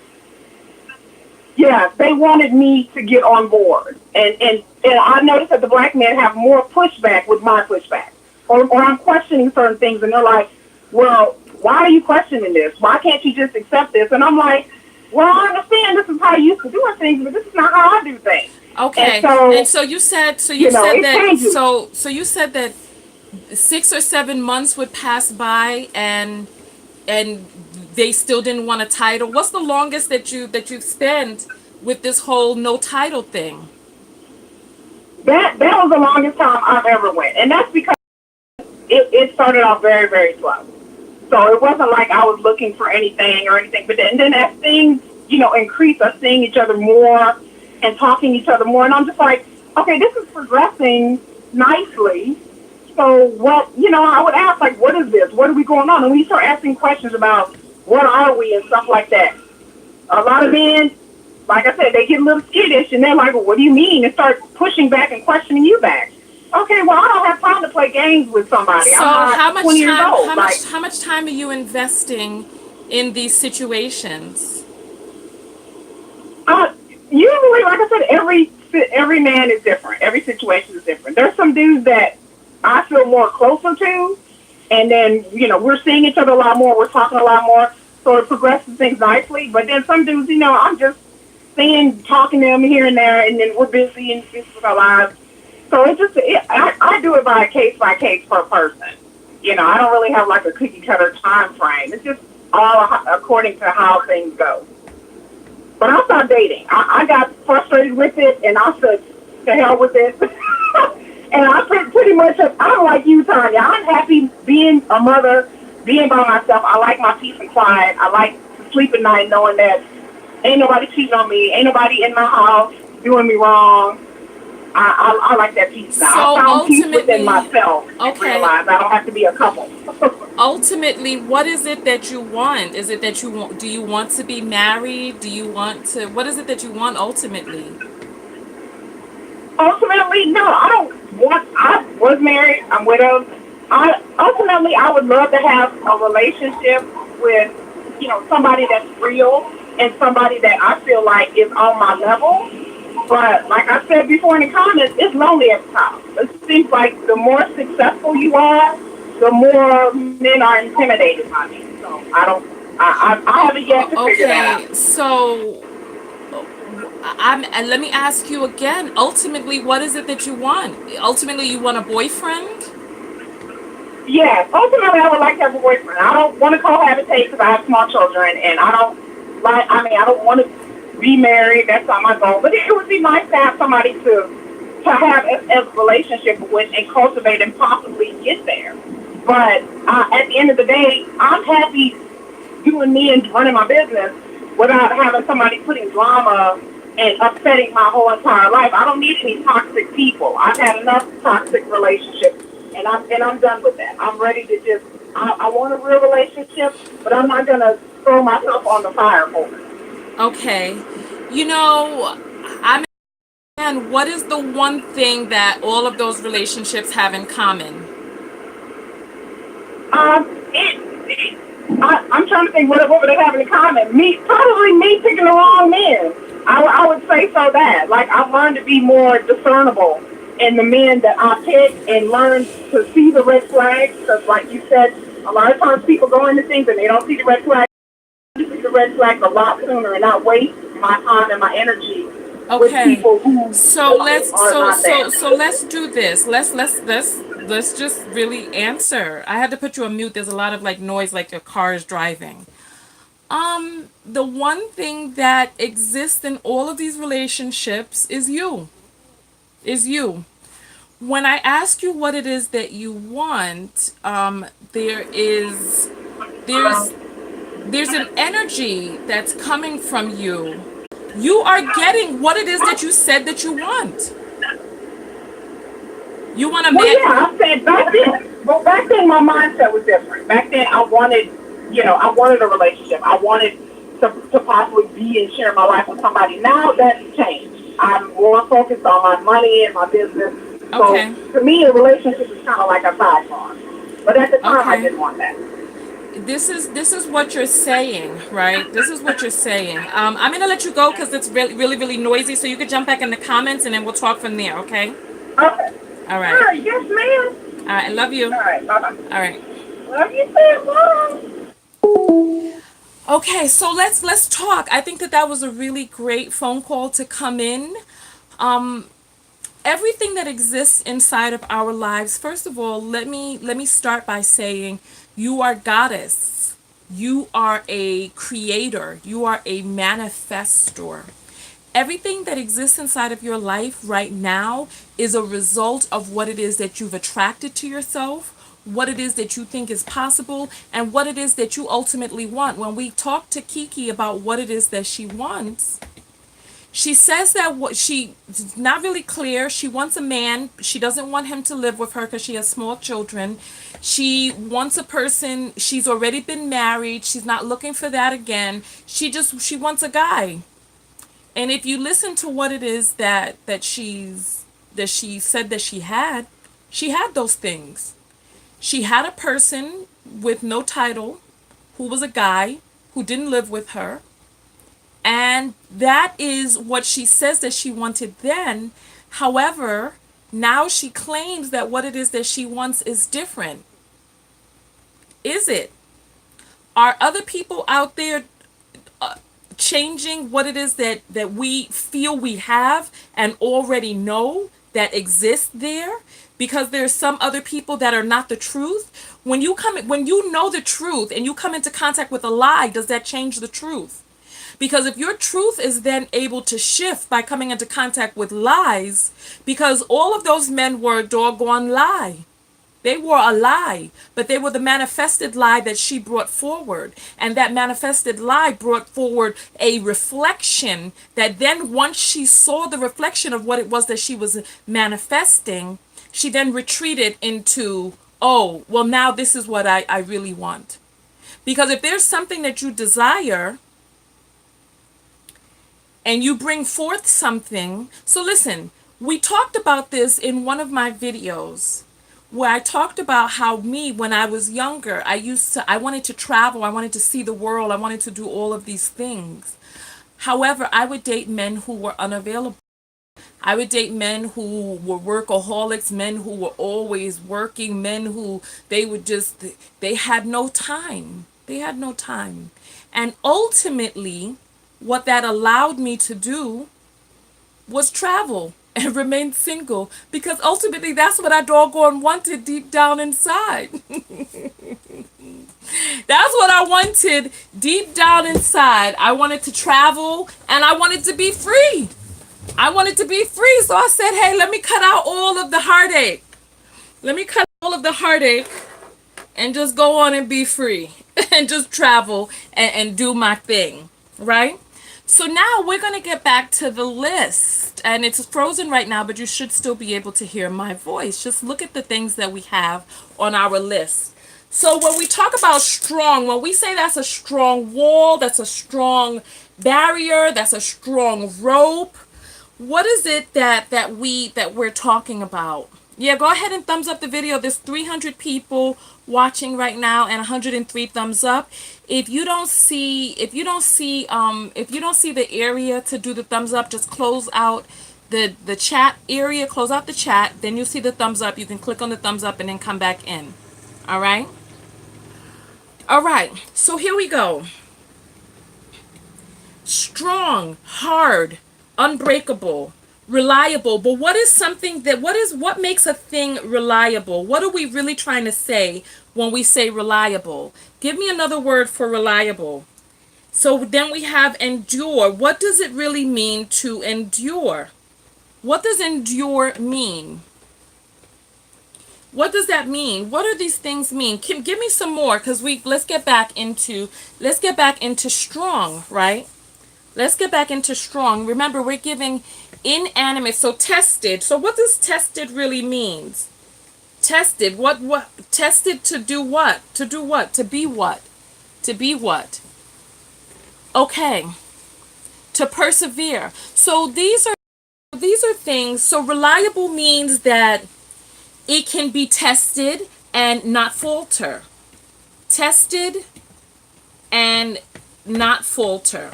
Yeah, they wanted me to get on board. And I noticed that the black men have more pushback with my pushback. Or I'm questioning certain things and they're like, well, why are you questioning this? Why can't you just accept this? And I'm like, well, I understand this is how you used to do things, but this is not how I do things. Okay. And so you said you said that 6 or 7 months would pass by and they still didn't want a title. What's the longest that you've spent with this whole no title thing? That was the longest time I've ever went. And that's because it started off very, very slow. So it wasn't like I was looking for anything or anything. But then as things, increase, us seeing each other more and talking to each other more. And I'm just like, okay, this is progressing nicely. So what, I would ask, like, what is this? What are we going on? And we start asking questions about what are we and stuff like that. A lot of men, like I said, they get a little skittish and they're like, well, what do you mean? And start pushing back and questioning you back. Okay, well, I don't have time to play games with somebody. So I'm not 20 years old. How much time are you investing in these situations? Usually, like I said, every man is different. Every situation is different. There's some dudes that I feel more closer to, and then, we're seeing each other a lot more. We're talking a lot more, so it progresses things nicely. But then some dudes, I'm just talking to them here and there, and then we're busy and busy with our lives. So I do it by case per person. I don't really have like a cookie cutter time frame. It's just all according to how things go. But I started dating. I got frustrated with it, and I said, to hell with it. And I pretty much, I'm like you, Tonya. I'm happy being a mother, being by myself. I like my peace and quiet. I like to sleep at night knowing that ain't nobody cheating on me. Ain't nobody in my house doing me wrong. I like that peace now. So I found peace within myself and okay. realized I don't have to be a couple. Ultimately, what is it that you want? Is it that you want? Do you want to be married? Do you want to? What is it that you want ultimately? Ultimately, no, I don't want. I was married. I'm widowed. I would love to have a relationship with, somebody that's real and somebody that I feel like is on my level. But like I said before in the comments, it's lonely at the top. It seems like the more successful you are, the more men are intimidated by me. So I haven't yet to figure that out. Okay, so let me ask you again. Ultimately, what is it that you want? Ultimately, you want a boyfriend? Yes, ultimately, I would like to have a boyfriend. I don't want to cohabitate because I have small children, and I don't like. I mean, I don't want to be married. That's not my goal. But it would be nice to have somebody to have a relationship with and cultivate and possibly get there. But at the end of the day, I'm happy doing me and running my business without having somebody putting drama and upsetting my whole entire life. I don't need any toxic people. I've had enough toxic relationships, and I'm done with that. I'm ready to just. I want a real relationship, but I'm not gonna throw myself on the fire for it. Okay. You know, I'm and what is the one thing that all of those relationships have in common? I'm trying to think what would they have in common. Probably me picking the wrong men. I would say so that. Like, I've learned to be more discernible in the men that I pick and learn to see the red flags. Because, like you said, a lot of times people go into things and they don't see the red flags. I see the red flags a lot sooner and not waste my time and my energy with Okay. people who So let's are not there. let's do this. Let's just really answer. I had to put you on mute. There's a lot of like noise like your car is driving. The one thing that exists in all of these relationships is you. Is you. When I ask you what it is that you want, there's there's an energy that's coming from you. You are getting what it is that you said that you want. You want a Well, man. yeah, I said back then. But back then, my mindset was different. Back then, I wanted a relationship. I wanted to possibly be and share my life with somebody. Now that's changed. I'm more focused on my money and my business. So Okay. to me, a relationship is kind of like a sidebar. But at the time, I Okay. didn't want that. This is what you're saying, right? This is what you're saying. I'm gonna let you go because it's really noisy. So you could jump back in the comments and then we'll talk from there. Okay. Okay. All All right. right. Yes, ma'am. All right. I love you. All right. Bye bye. All right. Love you too. Bye. Okay. So let's talk. I think that was a really great phone call to come in. Um, Everything that exists inside of our lives, first of all, let me start by saying you are goddess. You are a creator. You are a manifestor. Everything that exists inside of your life right now is a result of what it is that you've attracted to yourself, what it is that you think is possible, and what it is that you ultimately want. When we talk to Kiki about what it is that she wants, she says that what she's not really clear. She wants a man. She doesn't want him to live with her because she has small children. She wants a person. She's already been married. She's not looking for that again. She wants a guy. And if you listen to what it is that she said that she had those things. She had a person with no title who was a guy who didn't live with her. And that is what she says that she wanted then. However, now she claims that what it is that she wants is different. Is it? Are other people out there changing what it is that we feel we have and already know that exists there? Because there's some other people that are not the truth. When you know the truth and you come into contact with a lie, does that change the truth? Because if your truth is then able to shift by coming into contact with lies, because all of those men were a doggone lie. They were a lie, but they were the manifested lie that she brought forward. And that manifested lie brought forward a reflection that then once she saw the reflection of what it was that she was manifesting, she then retreated into, oh, well, now this is what I really want. Because if there's something that you desire, and you bring forth something. So listen, we talked about this in one of my videos where I talked about how when I was younger, I wanted to travel, I wanted to see the world, I wanted to do all of these things. However, I would date men who were unavailable. I would date men who were workaholics, men who were always working, men who they had no time. They had no time. And ultimately, what that allowed me to do was travel. and remain single, because ultimately that's what I doggone wanted deep down inside. That's what I wanted deep down inside. I wanted to travel and I wanted to be free. I wanted to be free. So I said, hey, let me cut out all of the heartache. Let me cut out all of the heartache and just go on and be free and just travel and do my thing. Right? So now we're going to get back to the list. And it's frozen right now, but you should still be able to hear my voice. Just look at the things that we have on our list. So when we talk about strong, when we say that's a strong wall, that's a strong barrier, that's a strong rope, what is it that we're talking about? Yeah, go ahead and thumbs up the video. There's 300 people watching right now and 103 thumbs up. If you don't see the area to do the thumbs up, just close out the chat area, close out the chat, then you'll see the thumbs up. You can click on the thumbs up and then come back in. All right? All right. So here we go. Strong, hard, unbreakable, reliable. But what is something that, what makes a thing reliable? What are we really trying to say when we say reliable? Give me another word for reliable. So then we have endure. What does it really mean to endure? What does endure mean? What does that mean? What do these things mean? Give me some more, because let's get back into strong, right? Let's get back into strong. Remember, we're giving inanimate, so tested. So what does tested really means? Tested. What tested to do what? To do what? To be what? To be what? Okay. To persevere. So these are things. So reliable means that it can be tested and not falter. Tested and not falter,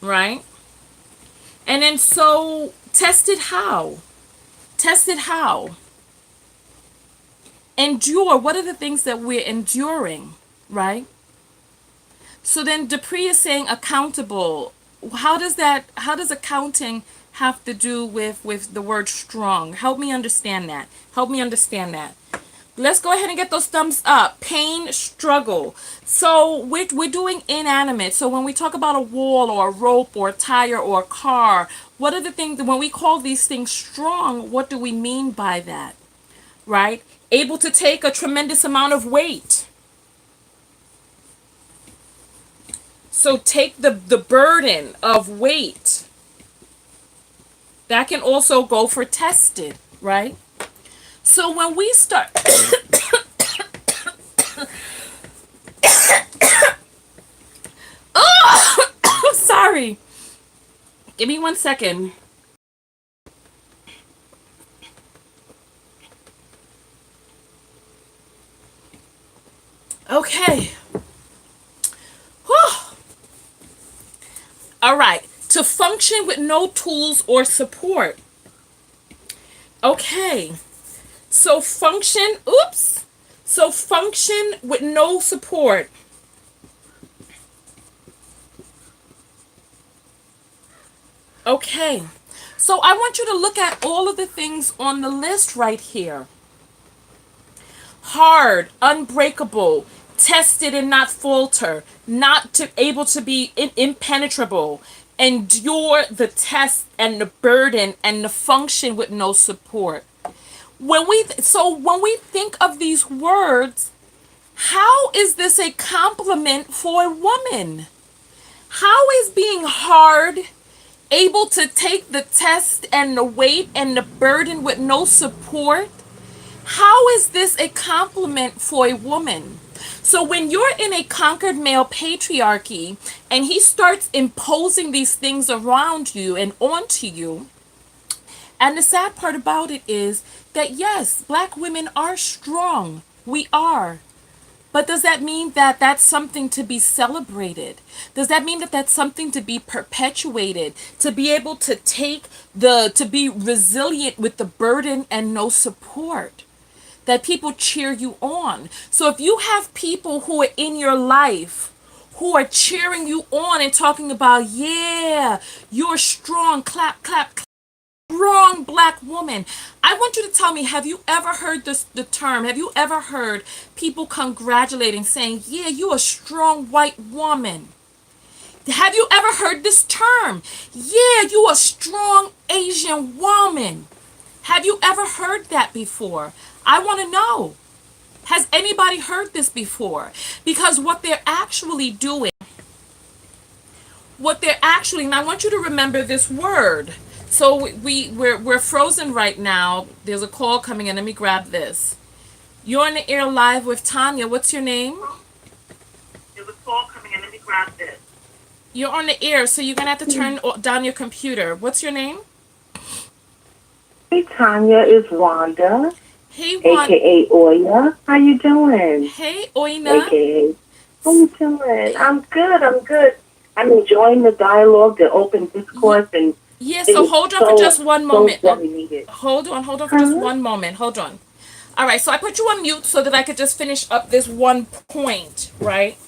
right? And then so tested how? Tested how? Endure. What are the things that we're enduring, right? So then Dupree is saying accountable. How does accounting have to do with the word strong? Help me understand that. Help me understand that. Let's go ahead and get those thumbs up. Pain, struggle. So we're doing inanimate. So when we talk about a wall or a rope or a tire or a car, what are the things, when we call these things strong, what do we mean by that? Right? Able to take a tremendous amount of weight. So take the burden of weight. That can also go for tested, right? So when we start... Oh, sorry. Give me 1 second. Okay. Whew. All right. To function with no tools or support. Okay. So function, oops. So function with no support. Okay. So I want you to look at all of the things on the list right here. Hard, unbreakable, tested and not falter, able to be impenetrable, endure the test and the burden and the function with no support. When we think of these words, how is this a compliment for a woman? How is being hard, able to take the test and the weight and the burden with no support, how is this a compliment for a woman? So when you're in a conquered male patriarchy and he starts imposing these things around you and onto you, and the sad part about it is that yes, black women are strong. We are. But does that mean that that's something to be celebrated? Does that mean that that's something to be perpetuated? To be able to to be resilient with the burden and no support? That people cheer you on. So if you have people who are in your life who are cheering you on and talking about, yeah, you're strong, clap, clap, clap, strong black woman. I want you to tell me, have you ever heard the term? Have you ever heard people congratulating, saying, yeah, you're a strong white woman? Have you ever heard this term? Yeah, you a strong Asian woman. Have you ever heard that before? I want to know. Has anybody heard this before? Because what they're actually doing, and I want you to remember this word. So we're frozen right now. There's a call coming in. Let me grab this. You're on the air live with Tonya. What's your name? There's a call coming in. Let me grab this. You're on the air, so you're going to have to turn down your computer. What's your name? Hey, Tanya, it's Wanda, Hey, Wanda. a.k.a. Oya. How you doing? Hey, Oina. A.k.a. How you doing? I'm good. I'm enjoying the dialogue, the open discourse, and Yeah, so hold on for just one moment. So very needed. Hold on for just one moment. Hold on. All right, so I put you on mute so that I could just finish up this one point, right?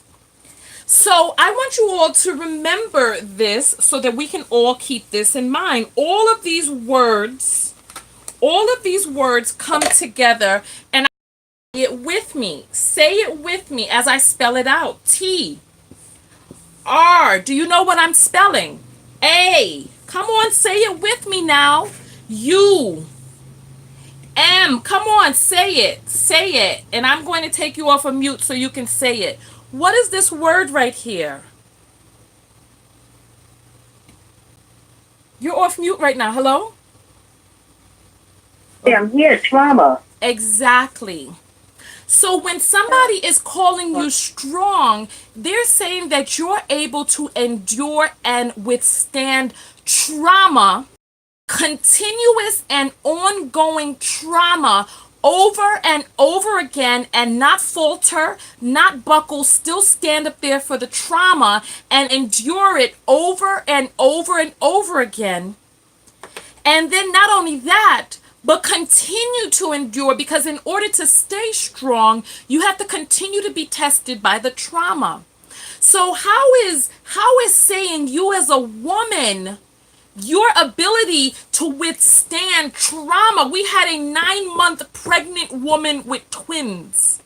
So I want you all to remember this so that we can all keep this in mind. All of these words come together, and say it with me. Say it with me as I spell it out. T, R, do you know what I'm spelling? A, come on, say it with me now. U, M, come on, say it. And I'm going to take you off of mute so you can say it. What is this word right here? You're off mute right now. Hello? Yeah, I'm here. Trauma. Exactly. So when somebody is calling you strong, they're saying that you're able to endure and withstand trauma, continuous and ongoing trauma, over and over again, and not falter, not buckle, still stand up there for the trauma and endure it over and over and over again. And then not only that, but continue to endure, because in order to stay strong, you have to continue to be tested by the trauma. So how is saying you as a woman, your ability to withstand trauma? We had a 9-month pregnant woman with twins,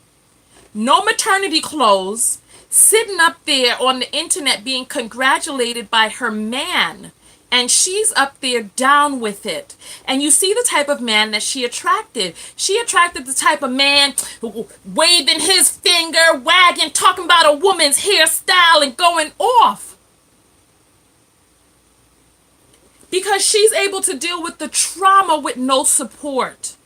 no maternity clothes, sitting up there on the internet being congratulated by her man. And she's up there down with it. And you see the type of man that she attracted. She attracted the type of man waving his finger, wagging, talking about a woman's hairstyle and going off. Because she's able to deal with the trauma with no support.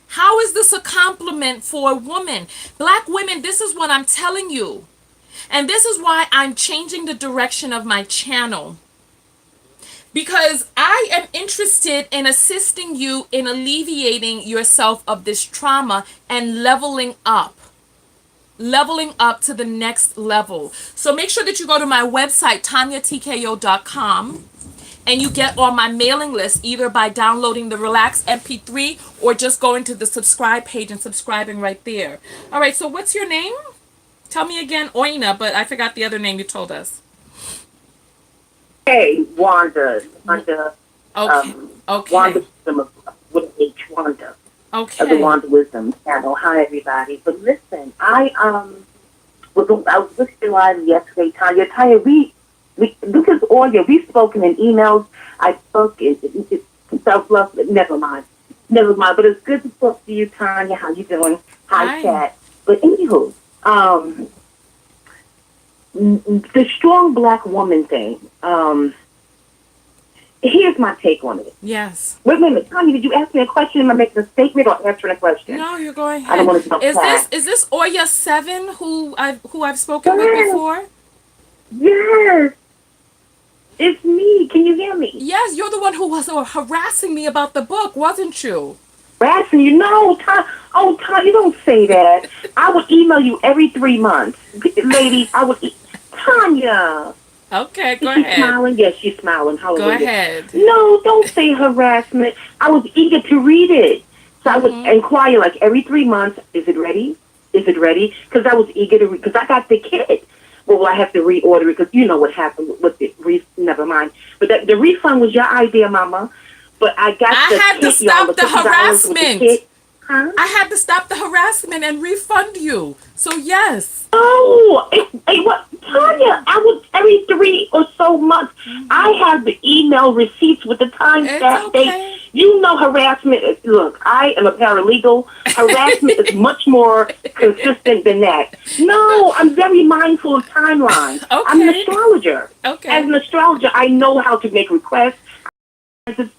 How is this a compliment for a woman? Black women, this is what I'm telling you. And this is why I'm changing the direction of my channel. Because I am interested in assisting you in alleviating yourself of this trauma and leveling up to the next level. So make sure that you go to my website, TonyaTKO.com, and you get on my mailing list either by downloading the Relax MP3 or just going to the subscribe page and subscribing right there. All right, so what's your name? Tell me again, Oina, but I forgot the other name you told us. Hey, Wanda. Okay. Wanda Wisdom with H. Wanda. Okay. Of the Wanda Wisdom channel. Hi, everybody. But listen, I was listening live yesterday, Tanya. Tanya, we because Oya, we've spoken in emails. I spoke in self-love. Never mind. But it's good to talk to you, Tanya. How you doing? Hi, chat. But anywho, the strong black woman thing. Here's my take on it. Yes. Wait a minute, Tanya, did you ask me a question? Am I making a statement or answering a question? No, you're going ahead. I don't want to Is this Oya 7 who I've spoken with before? Yes. It's me. Can you hear me? Yes, you're the one who was harassing me about the book, wasn't you? Harassing you? No, Tanya. Oh, Tanya, you don't say that. I would email you every 3 months. Lady, Tanya. Okay, go She's ahead. Smiling? Yes, she's smiling. Hallelujah. Go ahead. No, don't say harassment. I was eager to read it. So I would inquire like every 3 months, is it ready? Is it ready? Because I was eager to read, because I got the kit. Well, I have to reorder it because you know what happened with it. Never mind. But the refund was your idea, Mama. but I got I the had to tip, y'all, stop the $50 with the harassment. kid. Huh? I had to stop the harassment and refund you. So yes. Oh, hey, what, Tonya? I was every 3 or so months. I have the email receipts with the It's timestamp date. okay. You know, harassment. Look, I am a paralegal. Harassment is much more consistent than that. No, I'm very mindful of timelines. I'm an Okay. astrologer. As Okay. an astrologer, I know how to make requests,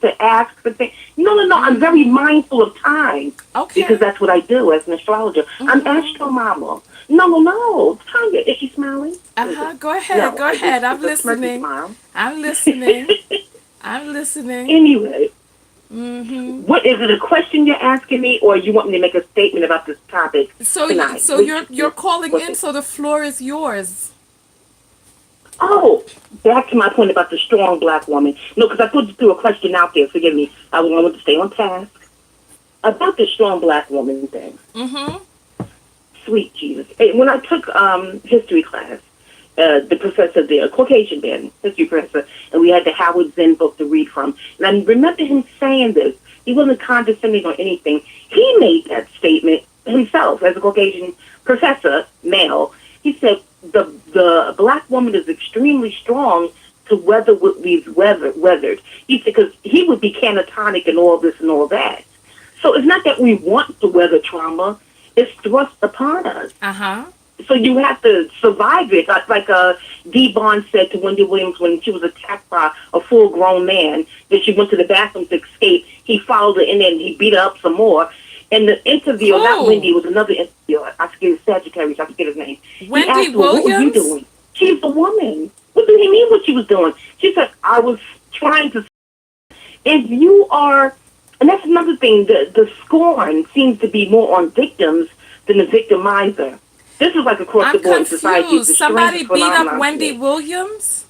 to ask for things. No. I'm very mindful of time Okay. because that's what I do as an astrologer. I'm Astro Mama. No. Tanya, is she smiling? Go ahead. No, Go ahead. I'm it's a smirky listening. smile. I'm listening. I'm listening. Anyway, Mm-hmm. what is it? A question you're asking me, or you want me to make a statement about this topic tonight? So you're calling in, so the floor is yours. Oh, back to my point about the strong black woman. No, because I put through a question out there. Forgive me. I wanted to stay on task about the strong black woman thing. Mm-hmm. Sweet Jesus. Hey, when I took history class, the professor there, a Caucasian man, history professor, and we had the Howard Zinn book to read from. And I remember him saying this. He wasn't condescending or anything. He made that statement himself as a Caucasian professor, male. He said, the black woman is extremely strong to weather what we've weathered. He said, because he would be catatonic and all this and all that. So it's not that we want to weather trauma. It's thrust upon us. Uh-huh. So you have to survive it. Like Dee Barnes said to Wendy Williams when she was attacked by a full-grown man, that she went to the bathroom to escape. He followed her in there and he beat her up some more. And the interviewer, not Wendy, it was another interviewer. I forget Sagittarius. I forget his name. Wendy he asked her, Williams? what were you doing? She's a woman. What do you mean what she was doing? She said, I was trying to... If you are... And that's another thing. The scorn seems to be more on victims than the victimizer. This is like across the board in society. Confused. Somebody beat up Wendy Williams?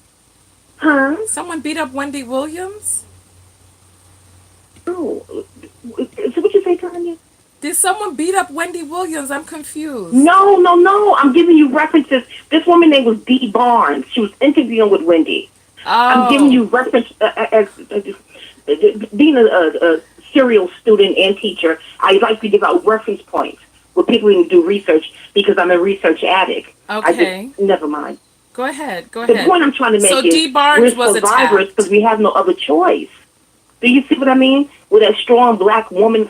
Huh? Someone beat up Wendy Williams? Oh. So what you say, Tanya? Did someone beat up Wendy Williams? I'm confused. No. I'm giving you references. This woman name was Dee Barnes. She was interviewing with Wendy. Oh. I'm giving you reference as being a serial student and teacher. I like to give out reference points with people who do research because I'm a research addict. Okay. Never mind. Go ahead. The point I'm trying to make is Dee Barnes we're was survivors attacked because we have no other choice. Do you see what I mean? Where that strong black woman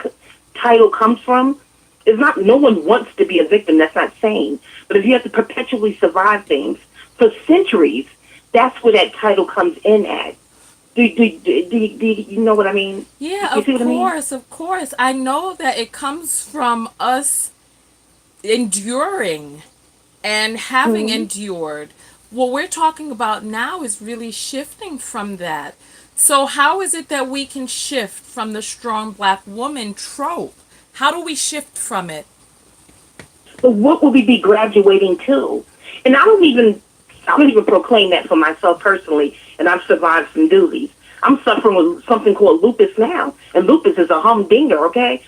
title comes from? It's not, no one wants to be a victim. That's not sane. But if you have to perpetually survive things for centuries, that's where that title comes in at. Do you know what I mean? Yeah, of course. I know that it comes from us enduring and having endured. What we're talking about now is really shifting from that. So how is it that we can shift from the strong black woman trope? How do we shift from it? But what will we be graduating to? And I don't even proclaim that for myself personally, and I've survived some doozies. I'm suffering with something called lupus now, and lupus is a humdinger, okay?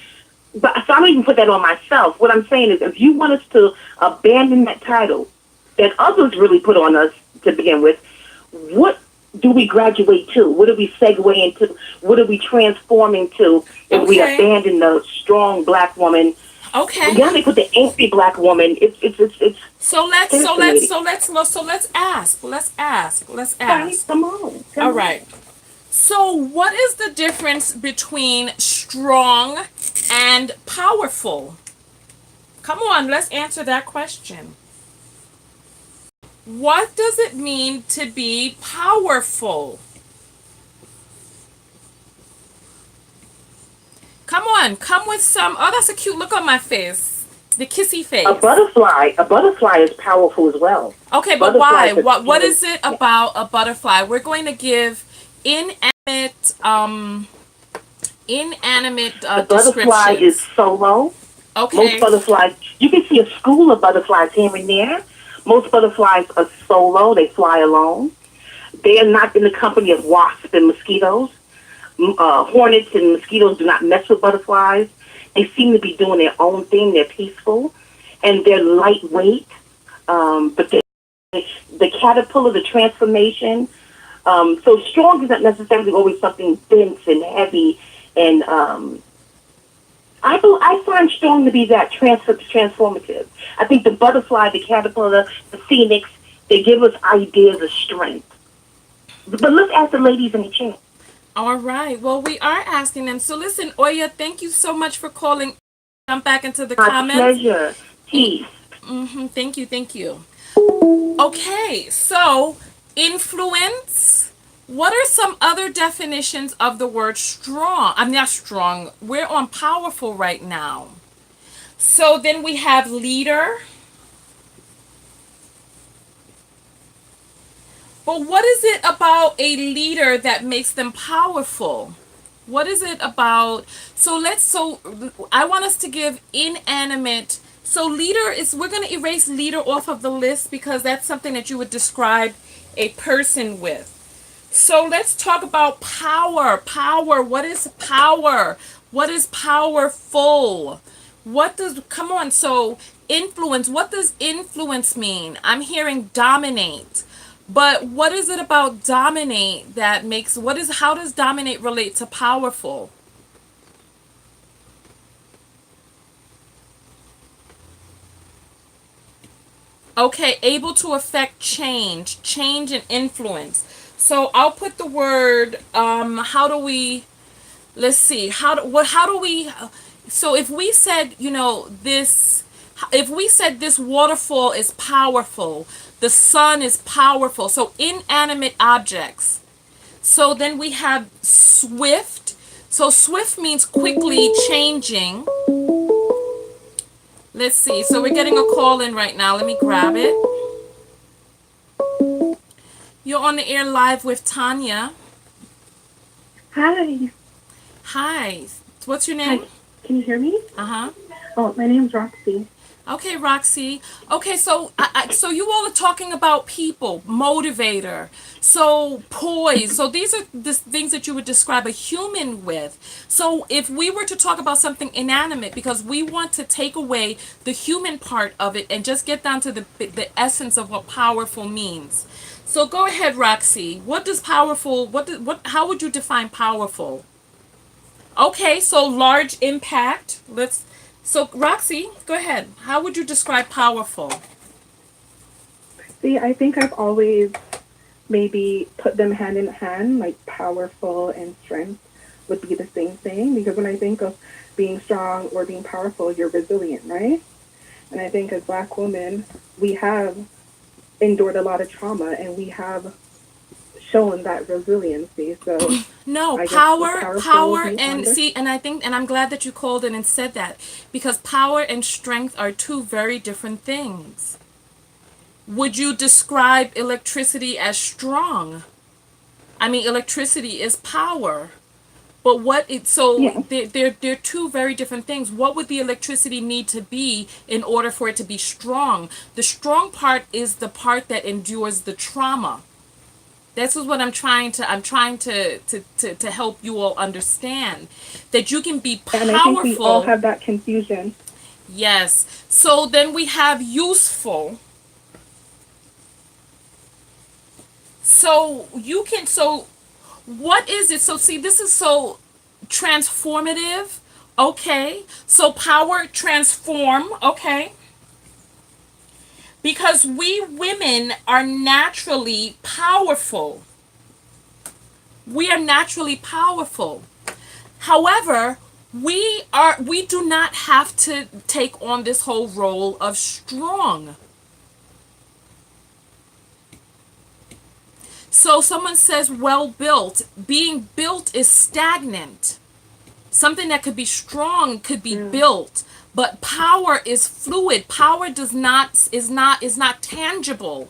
But so I don't even put that on myself. What I'm saying is, if you want us to abandon that title that others really put on us to begin with, what do we graduate to? What do we segue into? What are we transforming to if we abandon the strong black woman? Okay. Now they put the angry black woman. It's. So let's ask. Let's ask. Come on. All right. So what is the difference between strong and powerful? Come on, let's answer that question. What does it mean to be powerful? Come on, come with some. Oh, that's a cute look on my face. The kissy face. A butterfly is powerful as well. Okay, but why? What is it about a butterfly? We're going to give inanimate the butterfly is solo. Okay. Most butterflies, you can see a school of butterflies here and there. Most butterflies are solo. They fly alone. They are not in the company of wasps and mosquitoes. Hornets and mosquitoes do not mess with butterflies. They seem to be doing their own thing. They're peaceful, and they're lightweight. But the caterpillar, the transformation, So strong is not necessarily always something dense and heavy. And I find strong to be that transformative. I think the butterfly, the caterpillar, the phoenix, they give us ideas of strength. But let's ask the ladies in the chat. All right. Well, we are asking them. So listen, Oya, thank you so much for calling. Jump back into the My comments. pleasure. Peace. Thank you. Thank you. Okay. So influence. What are some other definitions of the word strong? I'm not strong. We're on powerful right now. So then we have leader. But what is it about a leader that makes them powerful? What is it about? So I want us to give inanimate. So leader is, we're going to erase leader off of the list because that's something that you would describe a person with. So let's talk about power. Power. What is power? What is powerful? Come on. So influence. What does influence mean? I'm hearing dominate. But what is it about dominate that makes, how does dominate relate to powerful? Okay, able to affect change and influence. So I'll put the word, how do we, let's see, so if we said, if we said this waterfall is powerful, the sun is powerful, so inanimate objects. So then we have swift. So swift means quickly changing. Let's see. So we're getting a call in right now. Let me grab it. You're on the air live with Tonya. Hi. Hi. What's your name? Hi. Can you hear me? Uh-huh. Oh, my name's Roxy. Okay, Roxy. Okay, so so you all are talking about people, motivator, so poise. So these are the things that you would describe a human with. So if we were to talk about something inanimate, because we want to take away the human part of it and just get down to the essence of what powerful means. So go ahead, Roxy. What does powerful? How would you define powerful? Okay, so large impact. So, Roxy, go ahead. How would you describe powerful? See, I think I've always maybe put them hand in hand, like powerful and strength would be the same thing. Because when I think of being strong or being powerful, you're resilient, right? And I think as Black women, we have endured a lot of trauma and we have shown that resiliency. So no, I power, and see, and I think, and I'm glad that you called in and said that, because power and strength are two very different things. Would you describe electricity as strong? I mean, electricity is power, but they're two very different things. What would the electricity need to be in order for it to be strong? The strong part is the part that endures the trauma. This is what I'm trying to help you all understand, that you can be powerful. And I think we all have that confusion. Yes. So then we have useful. So what is it? So see, this is so transformative. Okay. So power, transform. Okay. Because we women are naturally powerful. We are naturally powerful. However, we do not have to take on this whole role of strong. So someone says well built. Being built is stagnant. Something that could be strong could be built. But power is fluid. Power is not tangible.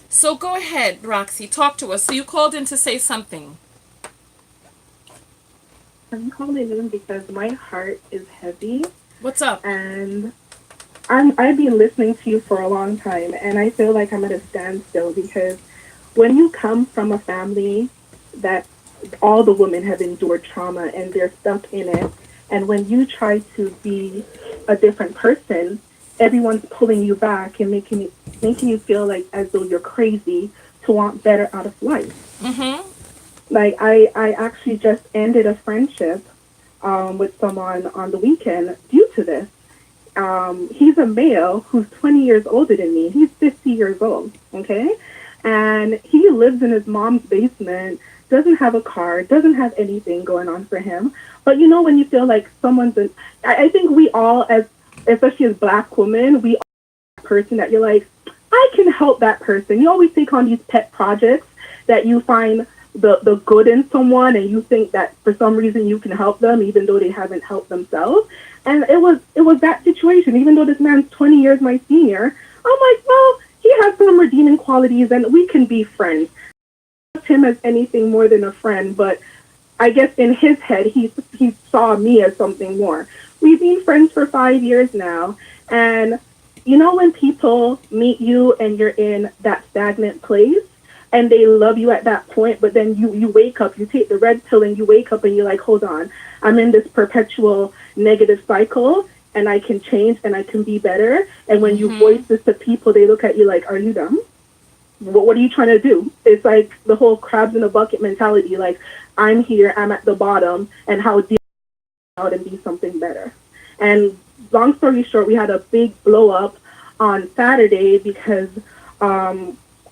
So go ahead, Roxy, talk to us. So you called in to say something. I'm calling in because my heart is heavy. What's up? And I've been listening to you for a long time, and I feel like I'm at a standstill because when you come from a family that all the women have endured trauma and they're stuck in it, and when you try to be a different person, everyone's pulling you back and making you feel like as though you're crazy to want better out of life. Mm-hmm. Like I actually just ended a friendship with someone on the weekend due to this. He's a male who's 20 years older than me. He's 50 years old, okay? And he lives in his mom's basement, doesn't have a car, doesn't have anything going on for him. But you know when you feel like I think we all, especially as Black women, we are a person that you're like, I can help that person. You always take on these pet projects that you find the good in someone, and you think that for some reason you can help them even though they haven't helped themselves. And it was that situation. Even though this man's 20 years my senior, I'm like, well, he has some redeeming qualities and we can be friends. I don't trust him as anything more than a friend, but I guess in his head he saw me as something more. We've been friends for 5 years now, and you know when people meet you and you're in that stagnant place and they love you at that point, but then you wake up, you take the red pill and you wake up and you're like, hold on, I'm in this perpetual negative cycle and I can change and I can be better. And when you voice this to people, they look at you like, are you dumb? What are you trying to do? It's like the whole crabs in a bucket mentality. Like, I'm here, I'm at the bottom, and how do I out and be something better? And long story short, we had a big blow up on Saturday because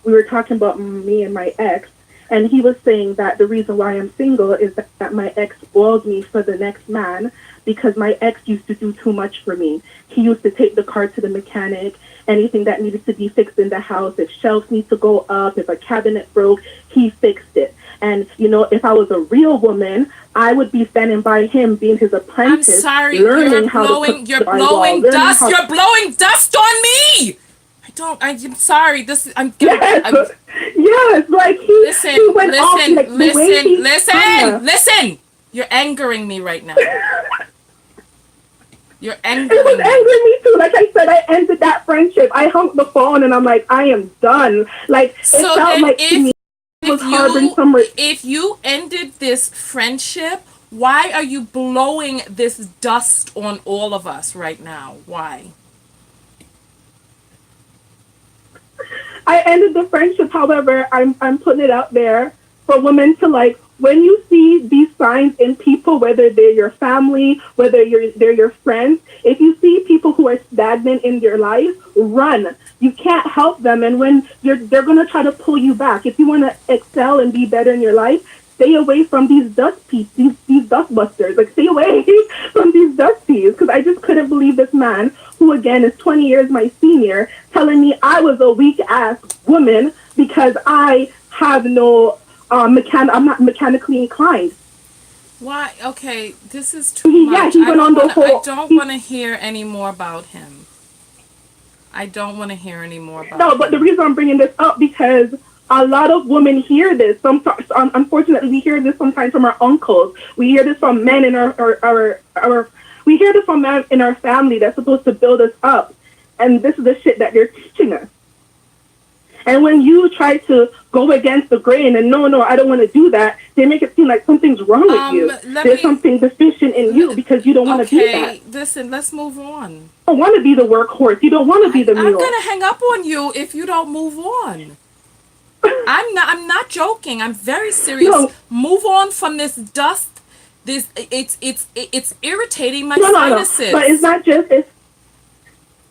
we were talking about me and my ex, and he was saying that the reason why I'm single is that my ex spoiled me for the next man because my ex used to do too much for me. He used to take the car to the mechanic, anything that needed to be fixed in the house, if shelves need to go up, if a cabinet broke, he fixed it. And, you know, if I was a real woman, I would be standing by him being his apprentice. I'm sorry, learning how to cook you're drywall, blowing dust. You're blowing dust on me. I'm sorry. Yes, like he went off, like, listen. You're angering me right now. You're angering It was angering me too. Like I said, I ended that friendship. I hung the phone and I'm like, I am done. Like, it felt like to me it was harboring somewhere. If you ended this friendship, why are you blowing this dust on all of us right now? Why? I ended the friendship. However, I'm putting it out there for women to, like, when you see these signs in people, whether they're your family, whether they're your friends, if you see people who are stagnant in their life, run. You can't help them, and when they're gonna try to pull you back. If you want to excel and be better in your life, stay away from these these dust busters. Like, stay away from these dusties, because I just couldn't believe this man, who again is 20 years my senior, telling me I was a weak ass woman because I have no I'm not mechanically inclined. Why? Okay, this is too much. Yeah, he went on the whole. I don't want to hear any more about him. I don't want to hear any more about him. No, but the reason I'm bringing this up because a lot of women hear this. Unfortunately, we hear this sometimes from our uncles. We hear this from men in we hear this from men in our family that's supposed to build us up, and this is the shit that they're teaching us. And when you try to go against the grain and no, I don't want to do that, they make it seem like something's wrong with you. There's something deficient in you because you don't want to do that. Listen, let's move on. You don't want to be the workhorse. You don't want to be the mule. I'm gonna hang up on you if you don't move on. I'm not joking. I'm very serious. No. Move on from this dust. It's irritating my sinuses. No. But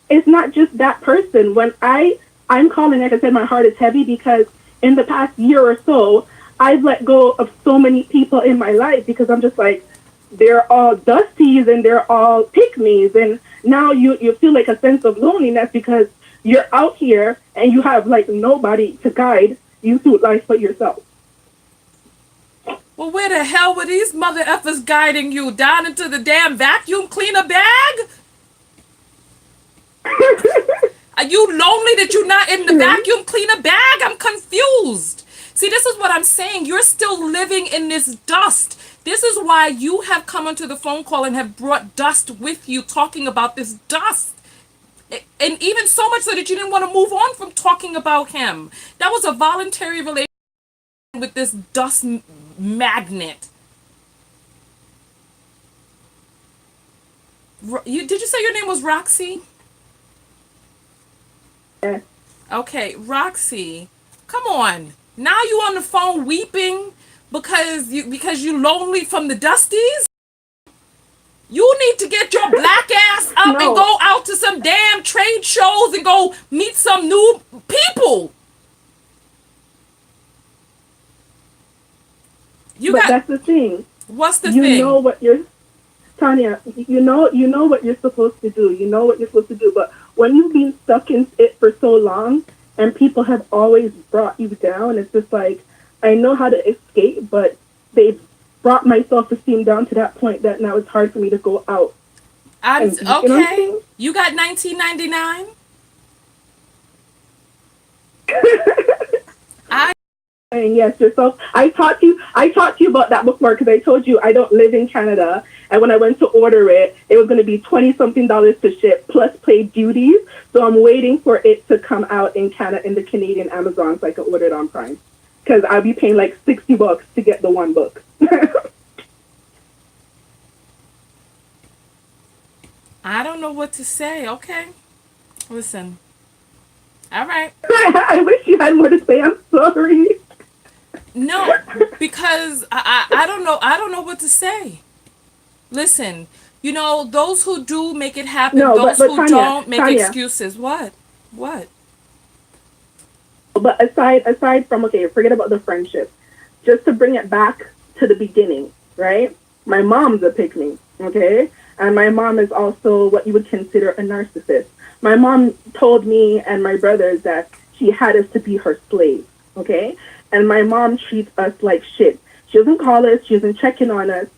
it's not just that person. When I'm calling, like I said, my heart is heavy because in the past year or so, I've let go of so many people in my life because I'm just like, they're all dusties and they're all pick-me's. And now you feel like a sense of loneliness because you're out here and you have like nobody to guide you through life but yourself. Well, where the hell were these mother effers guiding you? Down into the damn vacuum cleaner bag? Are you lonely that you're not in the vacuum cleaner bag? I'm confused. See, this is what I'm saying. You're still living in this dust. This is why you have come onto the phone call and have brought dust with you talking about this dust. And even so much so that you didn't want to move on from talking about him. That was a voluntary relationship with this dust magnet. Did you say your name was Roxy? Okay, Roxy, come on. Now you on the phone weeping because you lonely from the Dusties? You need to get your black ass up and No, go out to some damn trade shows and go meet some new people. You but got that's the thing. what's the You know thing? what you're Tanya, you know what you're supposed to do. You know what you're supposed to do. But when you've been stuck in it for so long and people have always brought you down, it's just like I know how to escape, but they've brought my self esteem down to that point that now it's hard for me to go out I'm and be, you know what I'm okay. saying? You got 1999? I And yes, yourself. I talked to you about that before because I told you I don't live in Canada. And when I went to order it, it was going to be 20 something dollars to ship plus pay duties. So I'm waiting for it to come out in Canada, in the Canadian Amazon, so I can order it on Prime. Because I'll be paying like $60 to get the one book. I don't know what to say. Okay. Listen. All right. I wish you had more to say. I'm sorry. No, because I don't know. I don't know what to say. Listen, those who do make it happen, No, but those but who Tanya, don't make Tanya. excuses. What? What? But aside from, okay, forget about the friendship. Just to bring it back to the beginning, right? My mom's a pick me, okay? And my mom is also what you would consider a narcissist. My mom told me and my brothers that she had us to be her slaves, okay? And my mom treats us like shit. She doesn't call us, she doesn't check in on us.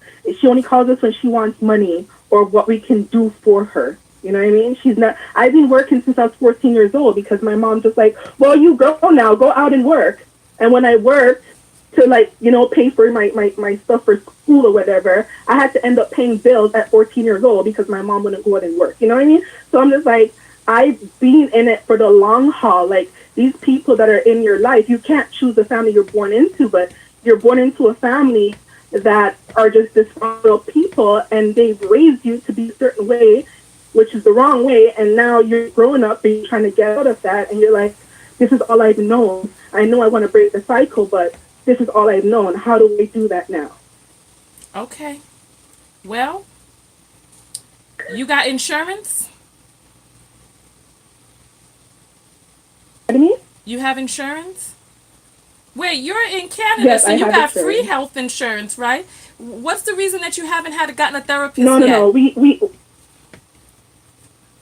She only calls us when she wants money or what we can do for her. You know what I mean? She's not. I've been working since I was 14 years old because my mom's just like, well, you go now, go out and work. And when I worked to, like, pay for my stuff for school or whatever, I had to end up paying bills at 14 years old because my mom wouldn't go out and work. You know what I mean? So I'm just like, I've been in it for the long haul. Like, these people that are in your life, you can't choose the family you're born into, but you're born into a family that are just dysfunctional people and they've raised you to be a certain way, which is the wrong way, and now you're growing up and you're trying to get out of that, and you're like, this is all I've known. I know I want to break the cycle, but this is all I've known. How do I do that now? Okay. Well, you got insurance? You know what I mean? You have insurance? Wait, you're in Canada, Yes, so I you have got free insurance. health insurance, right? What's the reason that you haven't gotten a therapist No, no, yet? no. We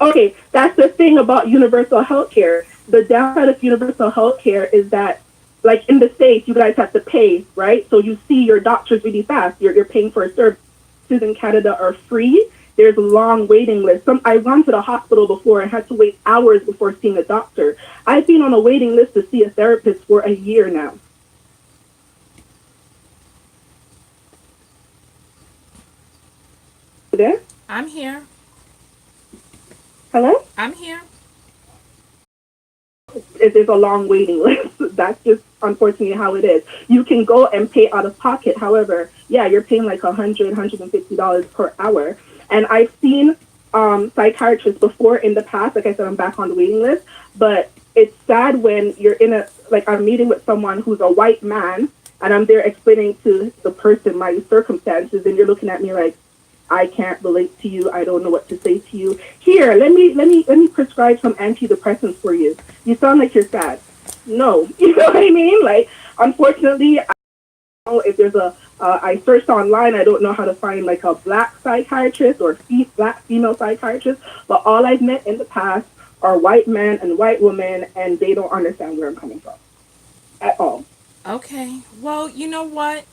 okay. That's the thing about universal health care. The downside of universal health care is that, like in the States, you guys have to pay, right? So you see your doctors really fast. You're paying for a service. In Canada are free. There's a long waiting list. I've gone to the hospital before and had to wait hours before seeing a doctor. I've been on a waiting list to see a therapist for a year now. You there? I'm here. Hello? I'm here. There's a long waiting list. That's just unfortunately how it is. You can go and pay out of pocket. However, yeah, you're paying like $150 per hour. And I've seen psychiatrists before in the past. Like I said, I'm back on the waiting list. But it's sad when you're I'm meeting with someone who's a white man, and I'm there explaining to the person my circumstances, and you're looking at me like, I can't relate to you. I don't know what to say to you. Here, let me prescribe some antidepressants for you. You sound like you're sad. No, you know what I mean? Like, unfortunately, I don't know if there's I searched online. I don't know how to find like a black psychiatrist or black female psychiatrist. But all I've met in the past are white men and white women, and they don't understand where I'm coming from at all. Okay. Well, you know what?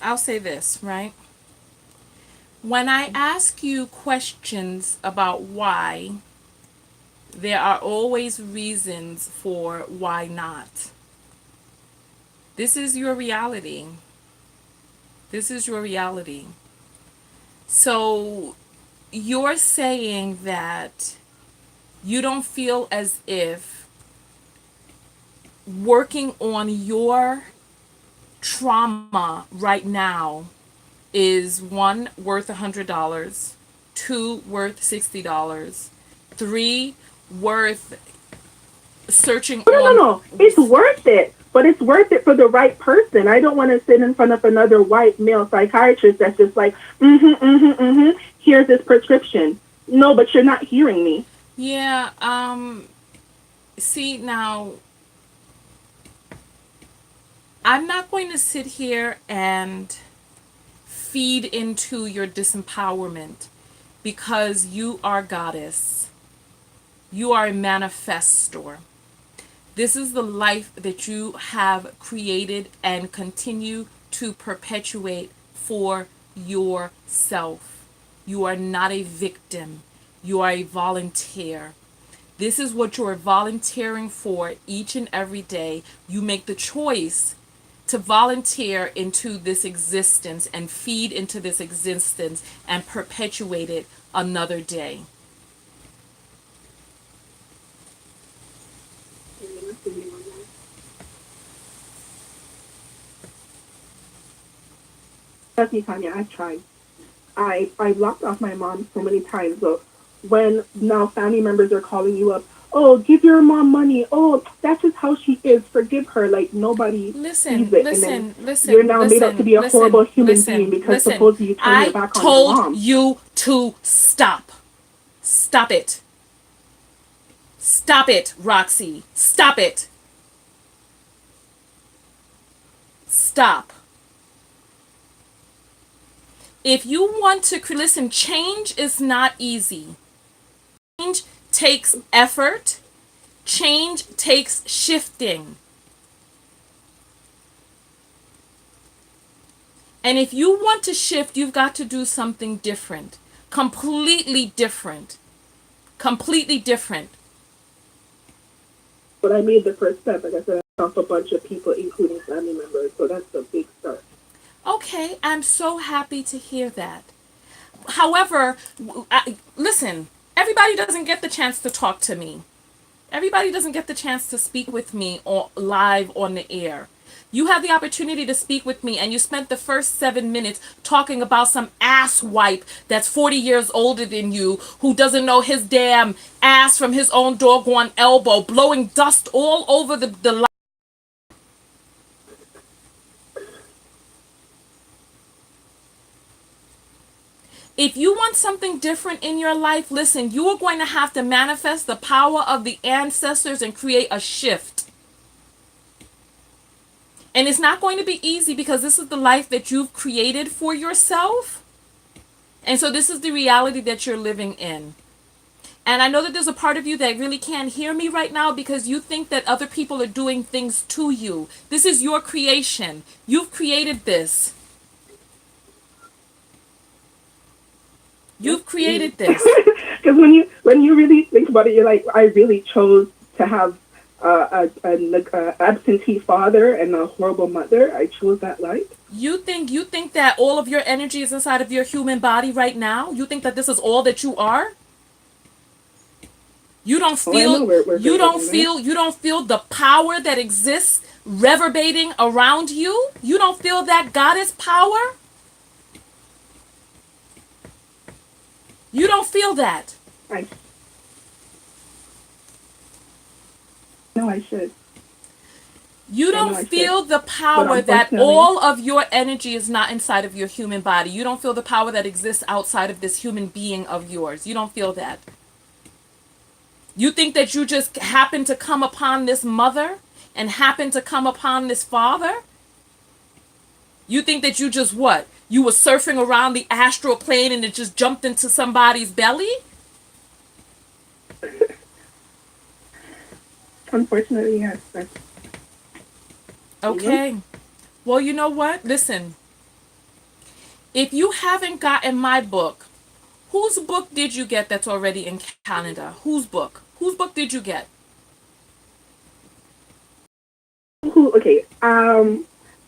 I'll say this, right? When I ask you questions about why, there are always reasons for why not. This is your reality. This is your reality. So you're saying that you don't feel as if working on your trauma right now is one, worth $100, two, worth $60, three, worth searching on. No. It's worth it, but it's worth it for the right person. I don't want to sit in front of another white male psychiatrist that's just like, here's this prescription. No, but you're not hearing me. Yeah, see, now, I'm not going to sit here and feed into your disempowerment because you are goddess. You are a manifestor. This is the life that you have created and continue to perpetuate for yourself. You are not a victim. You are a volunteer. This is what you are volunteering for each and every day. You make the choice to volunteer into this existence and feed into this existence and perpetuate it another day. Trust me, Tanya, I've tried. I locked off my mom so many times, but when now family members are calling you up, oh, give your mom money. Oh, that's just how she is. Forgive her. Like nobody sees it. And then you're now made up to be a horrible human being because supposedly you turn your back on your mom. I told you to stop. Stop it. Stop it, Roxy. Stop it. Stop. If you want to listen, change is not easy. Change takes effort. Change takes shifting. And if you want to shift, you've got to do something different. Completely different. Completely different. But I made the first step. Like I said, I off a bunch of people, including family members. So that's a big start. Okay, I'm so happy to hear that. However, listen, everybody doesn't get the chance to talk to me. Everybody doesn't get the chance to speak with me live on the air. You have the opportunity to speak with me, and you spent the first 7 minutes talking about some ass wipe that's 40 years older than you, who doesn't know his damn ass from his own doggone elbow, blowing dust all over the If you want something different in your life, listen, you are going to have to manifest the power of the ancestors and create a shift. And it's not going to be easy because this is the life that you've created for yourself. And so this is the reality that you're living in. And I know that there's a part of you that really can't hear me right now because you think that other people are doing things to you. This is your creation. You've created this. You've created this. Because when you really think about it, you're like, I really chose to have an absentee father and a horrible mother. I chose that life. You think that all of your energy is inside of your human body right now? You think that this is all that you are? You don't feel you don't feel the power that exists reverberating around you? You don't feel that goddess power? You don't feel that. No, I should. You don't feel the power that all of your energy is not inside of your human body. You don't feel the power that exists outside of this human being of yours. You don't feel that. You think that you just happen to come upon this mother and happen to come upon this father? You think that you just what? You were surfing around the astral plane and it just jumped into somebody's belly? Unfortunately, yes. Okay. Well, you know what? Listen. If you haven't gotten my book, whose book did you get that's already in Canada? Whose book? Whose book did you get? Okay.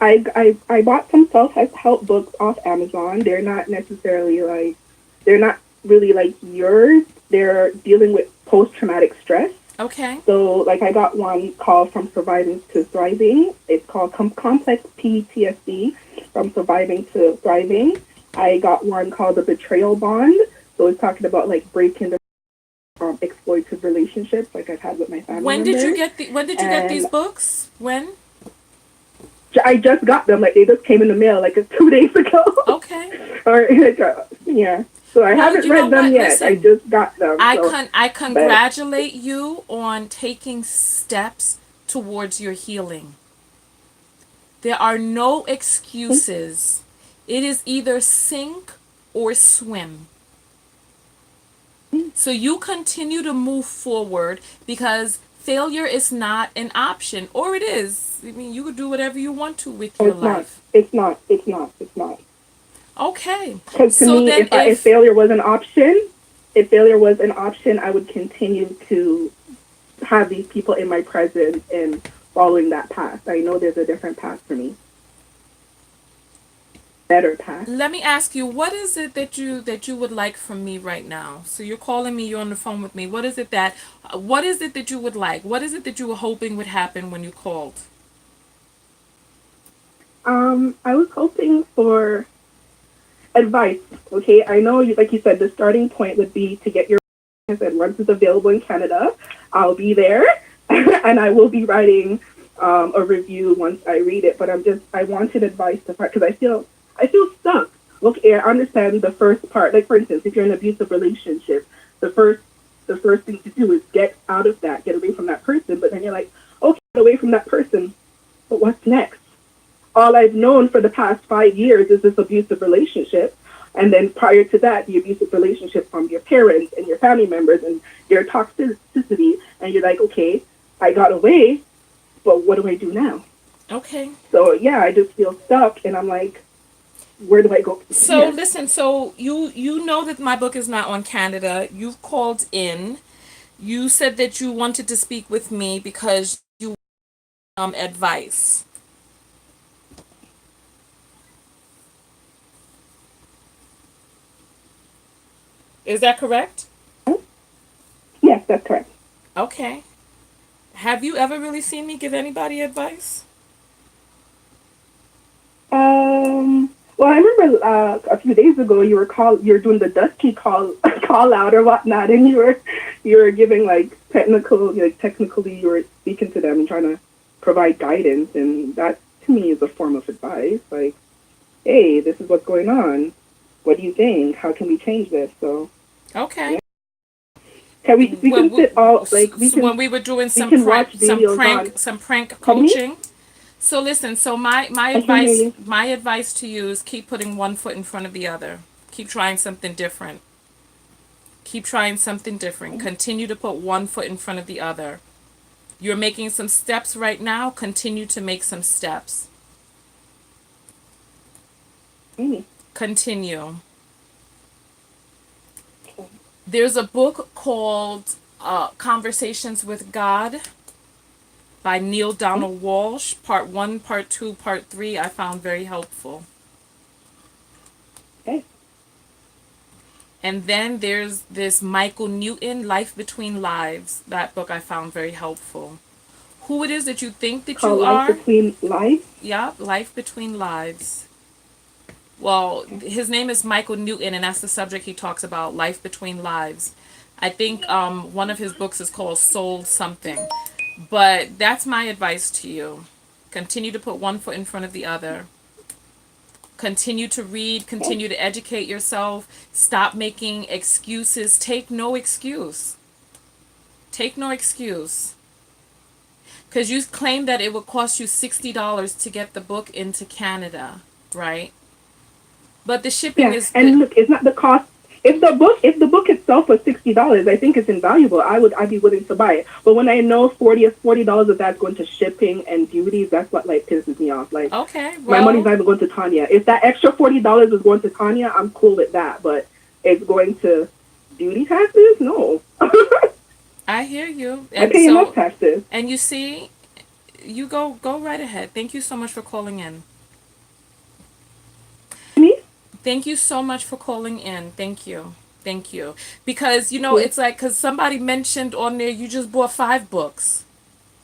I bought some self-help books off Amazon. They're not necessarily they're not really like yours. They're dealing with post-traumatic stress. Okay. So I got one called From Surviving to Thriving. It's called Complex PTSD, From Surviving to Thriving. I got one called The Betrayal Bond. So it's talking about like breaking the exploitative relationships like I've had with my family When did you members. get these And books? When? I just got them. Like they just came in the mail like 2 days ago. Okay. Or like, yeah. So I Well, haven't you know read them what? yet. I Listen, just got them. So, I but congratulate you on taking steps towards your healing. There are no excuses. It is either sink or swim. So you continue to move forward because failure is not an option, or it is. I mean, you could do whatever you want to with oh, your it's not. life. It's not. It's not. It's not. Okay. Because to So me, then if if failure was an option, I would continue to have these people in my presence and following that path. I know there's a different path for me, better path. let me ask you, what is it that you would like from me right now? So you're calling me, you're on the phone with me. What is it that you would like? What is it that you were hoping would happen when you called? I was hoping for advice. Okay, I know, like you said, the starting point would be to get your. I said once it's available in Canada, I'll be there, and I will be writing a review once I read it. But I wanted advice to because I feel stuck. Okay, I understand the first part. Like for instance, if you're in an abusive relationship, the first the first thing to do is get out of that, get away from that person. But then you're like, okay, get away from that person, but what's next? All I've known for the past 5 years is this abusive relationship. And then prior to that, the abusive relationship from your parents and your family members and your toxicity. And you're like, okay, I got away, but what do I do now? Okay. So yeah, I just feel stuck and I'm like, where do I go from So here? listen, so you know that my book is not on Canada. You've called in. You said that you wanted to speak with me because you advice. Is that correct? Yes, that's correct. Okay. Have you ever really seen me give anybody advice? Well, I remember a few days ago you were doing the dusky call out or whatnot, and you were giving like technically you were speaking to them and trying to provide guidance, and that to me is a form of advice. Like, hey, this is what's going on. What do you think? How can we change this? So Okay. yeah, can we can sit all like When we were doing we can watch videos on. some prank Pardon me? coaching. So listen, so my I can hear you. advice to you is keep putting one foot in front of the other. Keep trying something different. Keep trying something different. Continue to put one foot in front of the other. You're making some steps right now. Continue to make some steps. Mm. Continue. There's a book called Conversations with God by Neil Donald Walsh. Part 1, Part 2, Part 3 I found very helpful. Okay. And then there's this Michael Newton, Life Between Lives. That book I found very helpful. Who it is that you think that Called you Life are? Between Life. Yeah, Life Between Lives. Well, his name is Michael Newton, and that's the subject he talks about, life between lives. I think one of his books is called Soul Something. But that's my advice to you. Continue to put one foot in front of the other. Continue to read, continue to educate yourself. Stop making excuses. Take no excuse. Take no excuse. Because you claim that it would cost you $60 to get the book into Canada, right? But the shipping Yeah, is the and look, it's not the cost. If the book itself was $60, I think it's invaluable. I'd be willing to buy it. But when I know $40 of that's going to shipping and duties, that's what like pisses me off. Like okay. my money's Well, not even going to Tonya. If that extra $40 is going to Tonya, I'm cool with that. But it's going to duty taxes? No. I hear you. I And pay enough so, taxes. and you see, you go right ahead. Thank you so much for calling in. Me? Thank you so much for calling in. Thank you. Thank you. Because, Yeah. it's like, because somebody mentioned on there, you just bought 5 books.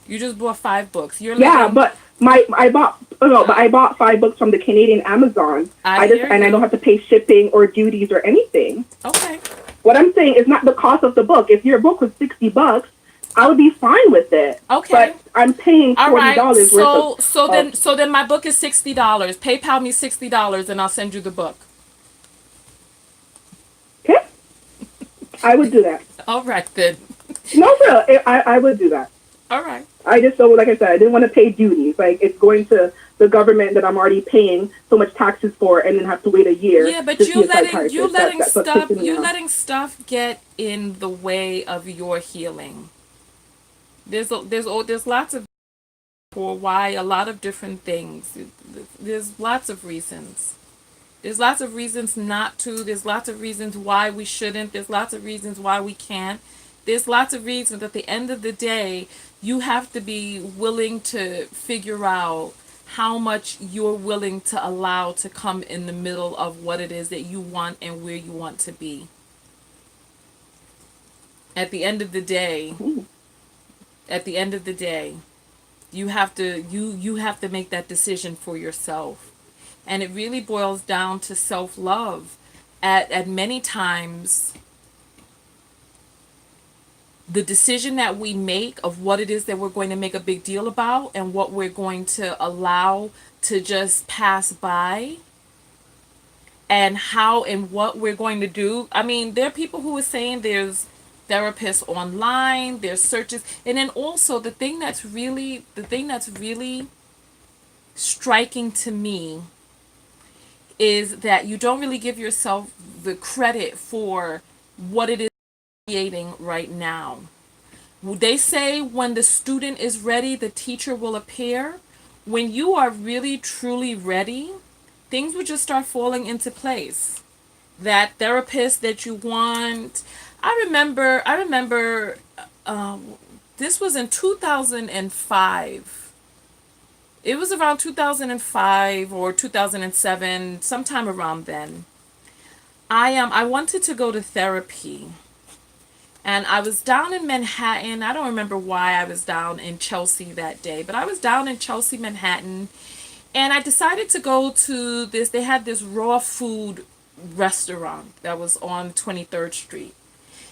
You just bought 5 books. You're Yeah, living, but I bought Oh no, but I bought 5 books from the Canadian Amazon. I hear I you. don't have to pay shipping or duties or anything. Okay. What I'm saying is not the cost of the book. If your book was $60, I would be fine with it. Okay. But I'm paying All right. $40 worth of. So then my book is $60. PayPal me $60 and I'll send you the book. Okay, I would do that. All right then. No, for real, I would do that. All right. I just don't, like I said, I didn't want to pay duties. Like, it's going to the government that I'm already paying so much taxes for, and then have to wait a year. Yeah, but to see a you're psychiatrist. you're letting stuff get in the way of your healing. There's lots of for why a lot of different things. There's lots of reasons. There's lots of reasons not to. There's lots of reasons why we shouldn't. There's lots of reasons why we can't. There's lots of reasons. At the end of the day, you have to be willing to figure out how much you're willing to allow to come in the middle of what it is that you want and where you want to be. At the end of the day, you have to make that decision for yourself. And it really boils down to self-love. At many times, the decision that we make of what it is that we're going to make a big deal about and what we're going to allow to just pass by and how and what we're going to do. I mean, there are people who are saying there's therapists online, there's searches, and then also the thing that's really striking to me is that you don't really give yourself the credit for what it is creating right now. They say when the student is ready, the teacher will appear. When you are really truly ready, things will just start falling into place. That therapist that you want. I remember this was in 2005. It was around 2005 or 2007, sometime around then. I wanted to go to therapy. And I was down in Manhattan. I don't remember why I was down in Chelsea that day, but I was down in Chelsea, Manhattan. And I decided to go to this. They had this raw food restaurant that was on 23rd Street.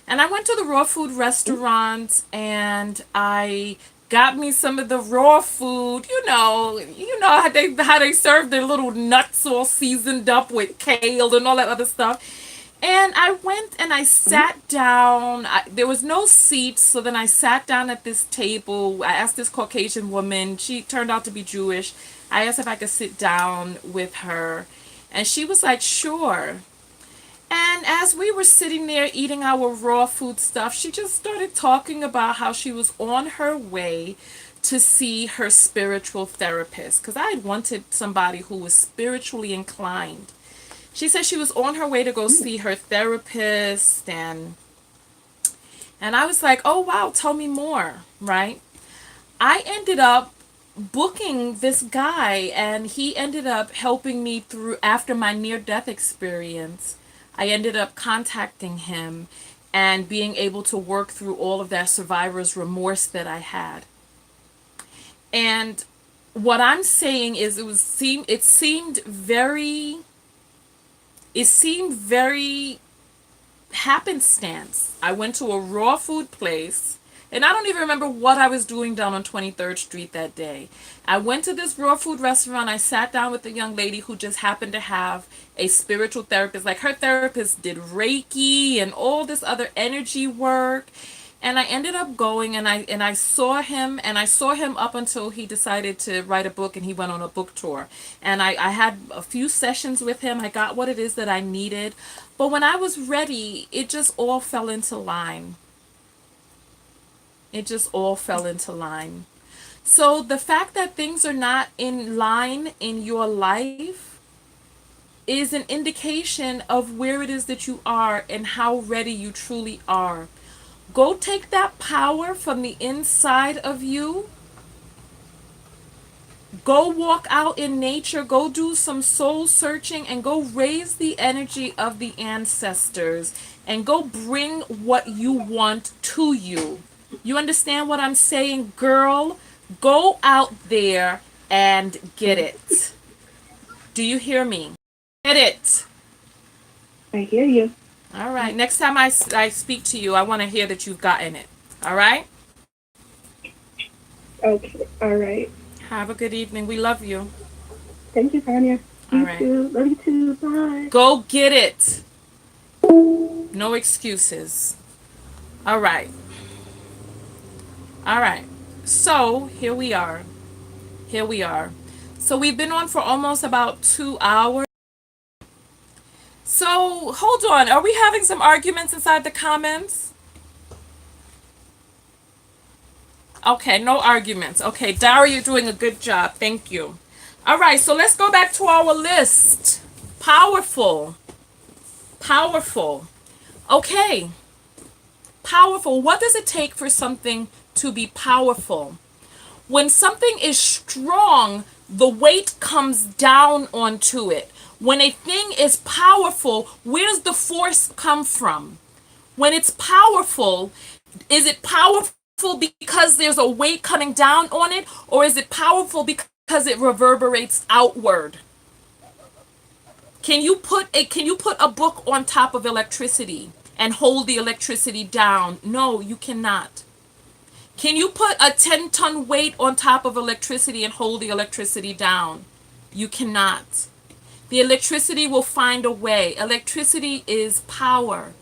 And I went to the raw food restaurant and I got me some of the raw food. You know how they serve their little nuts all seasoned up with kale and all that other stuff. And I went and I sat down. There was no seats, so then I sat down at this table. I asked this Caucasian woman. She turned out to be Jewish. I asked if I could sit down with her. And she was like, sure. And as we were sitting there eating our raw food stuff, she just started talking about how she was on her way to see her spiritual therapist. Because I had wanted somebody who was spiritually inclined. She said she was on her way to go see her therapist, and I was like, oh wow, tell me more, right? I ended up booking this guy, and he ended up helping me through after my near-death experience. I ended up contacting him and being able to work through all of that survivor's remorse that I had. And what I'm saying is it seemed very happenstance. I went to a raw food place, and I don't even remember what I was doing down on 23rd Street that day. I went to this raw food restaurant. I sat down with a young lady who just happened to have a spiritual therapist. Like, her therapist did Reiki and all this other energy work. And I ended up going and I saw him up until he decided to write a book and he went on a book tour. And I had a few sessions with him. I got what it is that I needed. But when I was ready, it just all fell into line. It just all fell into line. So the fact that things are not in line in your life is an indication of where it is that you are and how ready you truly are. Go take that power from the inside of you. Go walk out in nature. Go do some soul searching and go raise the energy of the ancestors and go bring what you want to you. You understand what I'm saying, girl? Go out there and get it. Do you hear me? Get it. I hear you. All right. Next time I speak to you, I want to hear that you've gotten it. All right? Okay. All right. Have a good evening. We love you. Thank you, Tonya. All You right. too. Love you too. Bye. Go get it. No excuses. All right. All right. So here we are. Here we are. So we've been on for almost about 2 hours. So hold on. Are we having some arguments inside the comments? Okay, no arguments. Okay, Dara, you're doing a good job. Thank you. All right, so let's go back to our list. Powerful. Powerful. Okay. Powerful. What does it take for something to be powerful? When something is strong, the weight comes down onto it. When a thing is powerful, where does the force come from? When it's powerful, is it powerful because there's a weight coming down on it, or is it powerful because it reverberates outward? Can you put a book on top of electricity and hold the electricity down? No, you cannot. Can you put a 10-ton weight on top of electricity and hold the electricity down? You cannot. The electricity will find a way. Electricity is power.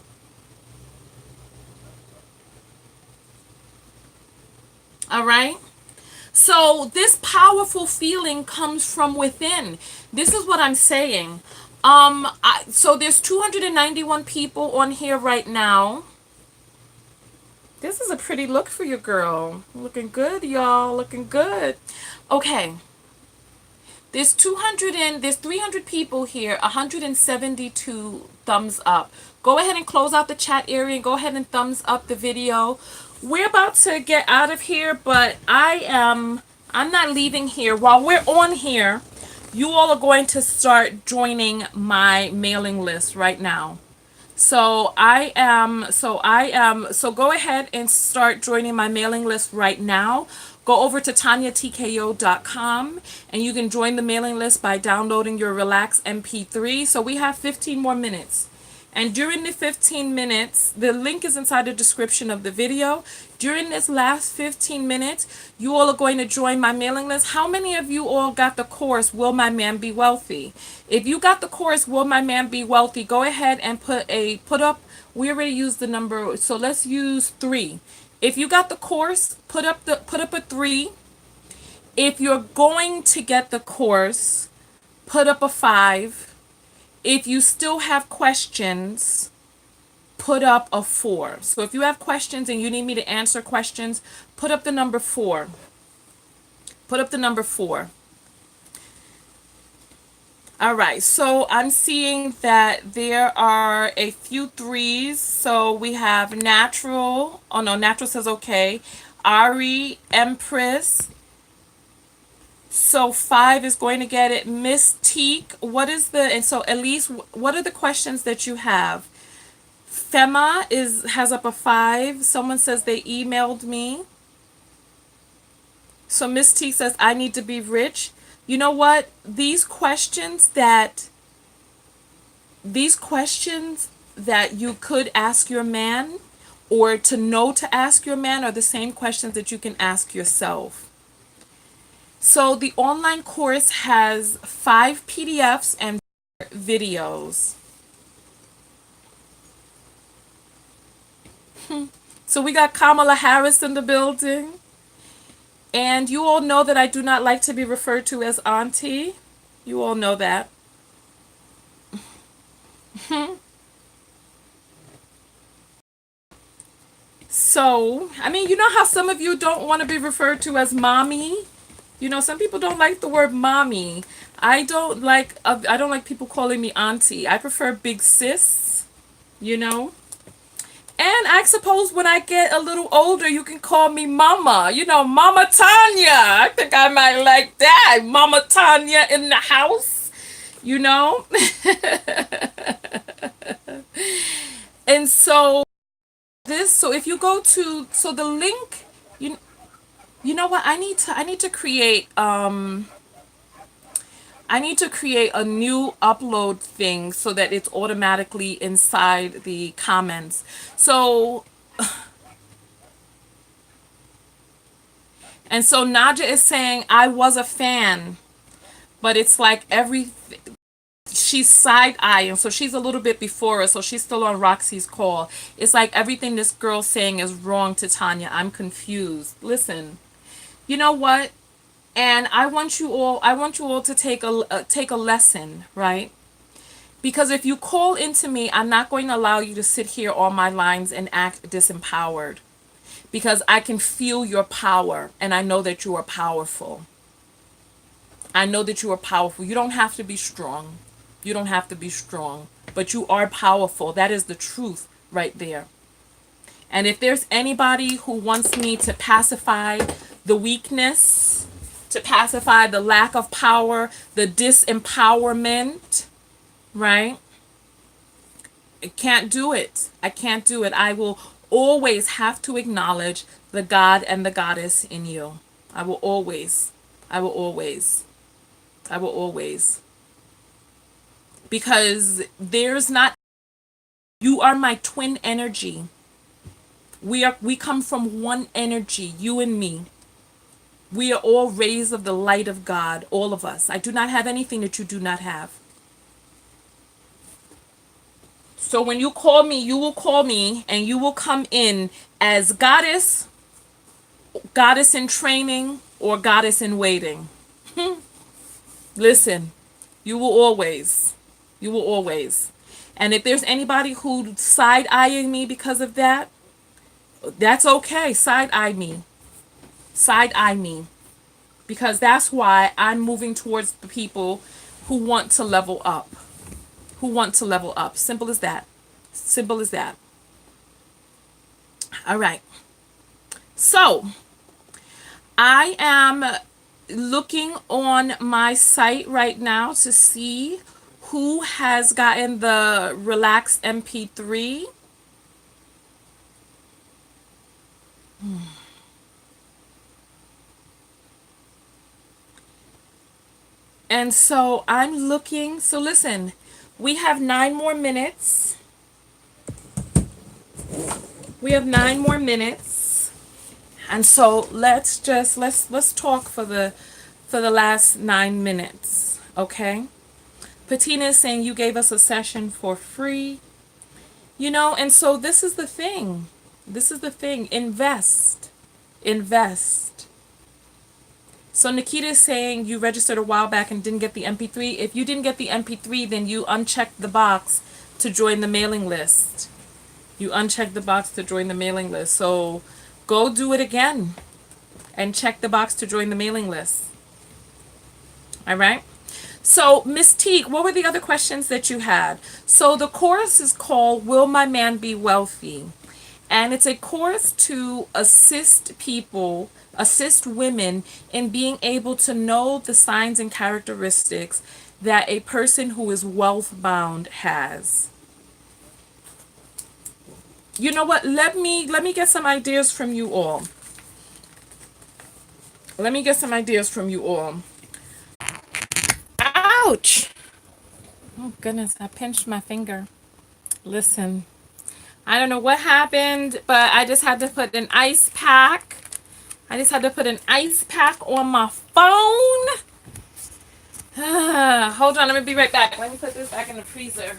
All right? So this powerful feeling comes from within. This is what I'm saying. So there's 291 people on here right now. This is a pretty look for you, girl. Looking good, y'all. Looking good. Okay. There's 300 people here. 172 thumbs up. Go ahead and close out the chat area and go ahead and thumbs up the video. We're about to get out of here, but I'm not leaving here. While we're on here, you all are going to start joining my mailing list right now. So go ahead and start joining my mailing list right now. Go over to TonyaTKO.com and you can join the mailing list by downloading your Relax MP3. So we have 15 more minutes. And during the 15 minutes, the link is inside the description of the video. During this last 15 minutes, you all are going to join my mailing list. How many of you all got the course, Will My Man Be Wealthy? If you got the course, Will My Man Be Wealthy, go ahead and put up, we already used the number, so let's use 3. If you got the course, put up a 3. If you're going to get the course, put up a 5. If you still have questions, put up a 4. So if you have questions and you need me to answer questions, put up the number 4. Put up the number 4. All right, so I'm seeing that there are a few 3s. So we have Natural. Oh no, Natural says okay. Ari, Empress. So 5 is going to get it. Miss Teak, and so Elise, what are the questions that you have? Fema has up a 5. Someone says they emailed me. So Miss Teak says, I need to be rich. You know what? These questions that you could ask your man or to know to ask your man are the same questions that you can ask yourself. So the online course has 5 PDFs and 4 videos. So we got Kamala Harris in the building. And you all know that I do not like to be referred to as auntie. You all know that. So, I mean, you know how some of you don't want to be referred to as mommy? You know, some people don't like the word mommy. I don't like people calling me auntie. I prefer big sis, you know. And I suppose when I get a little older, you can call me mama. You know, Mama Tonya. I think I might like that. Mama Tonya in the house, you know. And so if you go to, so the link, you know what, I need to create I need to create a new upload thing so that it's automatically inside the comments. So, and so Naja is saying, I was a fan, but it's like she's side-eyeing, so she's a little bit before us, so she's still on Roxy's call. It's like everything this girl's saying is wrong to Tonya. I'm confused. Listen, you know what? And I want you all to take a lesson, right? Because if you call into me, I'm not going to allow you to sit here on my lines and act disempowered. Because I can feel your power, and I know that you are powerful. I know that you are powerful. You don't have to be strong. You don't have to be strong, but you are powerful. That is the truth right there. And if there's anybody who wants me to pacify the weakness, to pacify the lack of power, the disempowerment, right? I can't do it. I can't do it. I will always have to acknowledge the God and the goddess in you. I will always. I will always. I will always. Because there's not, you are my twin energy. We come from one energy, you and me. We are all rays of the light of God, all of us. I do not have anything that you do not have. So when you call me, you will call me and you will come in as goddess, goddess in training, or goddess in waiting. Listen, you will always. You will always. And if there's anybody who side-eyeing me because of that, that's okay. Side-eye me. Side-eye me. Because that's why I'm moving towards the people who want to level up. Who want to level up. Simple as that. Simple as that. All right. So, I am looking on my site right now to see who has gotten the Relax MP3. And so I'm looking. So listen, we have 9 more minutes. We have 9 more minutes. And so let's talk for the last 9 minutes, okay? Patina is saying you gave us a session for free. You know, and so this is the thing. This is the thing. Invest. Invest. So Nikita is saying you registered a while back and didn't get the MP3. If you didn't get the MP3, then you unchecked the box to join the mailing list. You unchecked the box to join the mailing list. So go do it again and check the box to join the mailing list. All right? So, Miss Teague, what were the other questions that you had? So the course is called Will My Man Be Wealthy? And it's a course to assist people, assist women in being able to know the signs and characteristics that a person who is wealth bound has. You know what? Let me get some ideas from you all. Let me get some ideas from you all. Ouch! Oh goodness, I pinched my finger. Listen, I don't know what happened, but I just had to put an ice pack. I just had to put an ice pack on my phone. Hold on, let me be right back. Let me put this back in the freezer.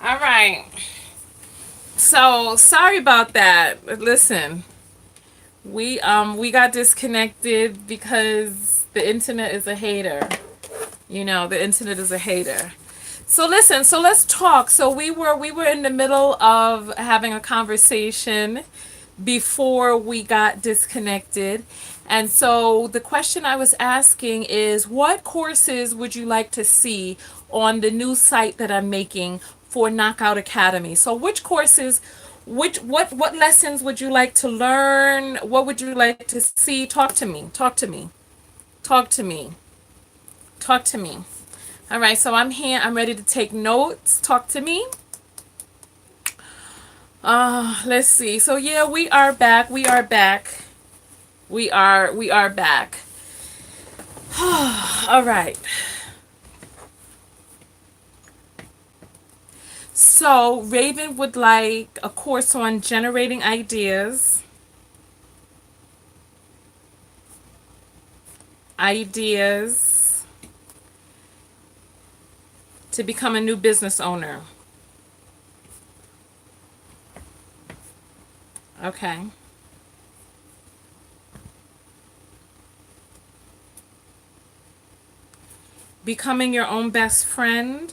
All right. So sorry about that. Listen, we got disconnected because the internet is a hater. You know, the internet is a hater. So listen, so let's talk. So we were in the middle of having a conversation before we got disconnected. And so the question I was asking is, what courses would you like to see on the new site that I'm making for Knockout Academy? So which courses, what lessons would you like to learn? What would you like to see? Talk to me. Talk to me. Talk to me. Talk to me. All right, so I'm here. I'm ready to take notes. Talk to me. Let's see. So yeah, we are back. We are back. We are back. All right. So Raven would like a course on generating ideas to become a new business owner. Okay. Becoming your own best friend.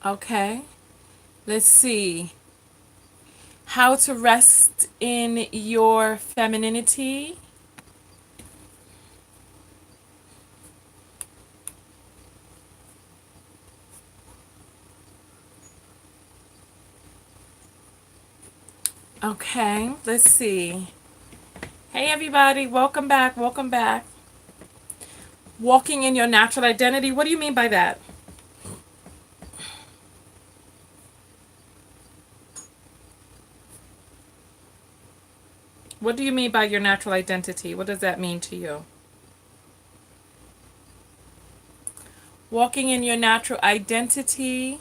Okay. Let's see. How to rest in your femininity. Okay. Let's see. Hey everybody, welcome back. Welcome back. Walking in your natural identity. What do you mean by that? What do you mean by your natural identity? What does that mean to you? Walking in your natural identity.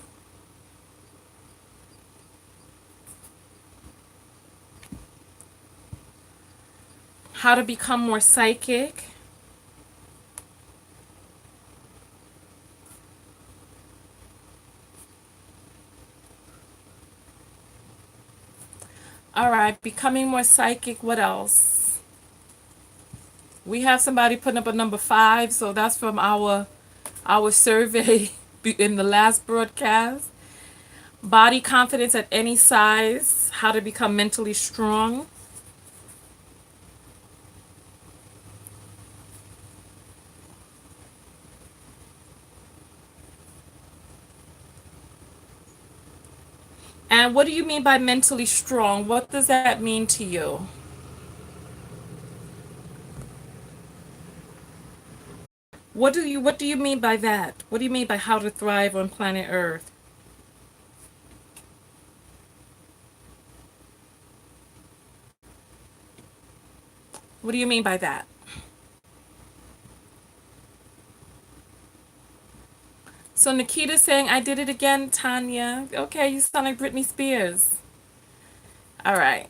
How to become more psychic. All right, becoming more psychic. What else? We have somebody putting up a number 5, so that's from our survey in the last broadcast. Body confidence at any size. How to become mentally strong. And what do you mean by mentally strong? What does that mean to you? What do you mean by that? What do you mean by how to thrive on planet Earth? What do you mean by that? So Nikita's saying, I did it again, Tanya. Okay, you sound like Britney Spears. All right.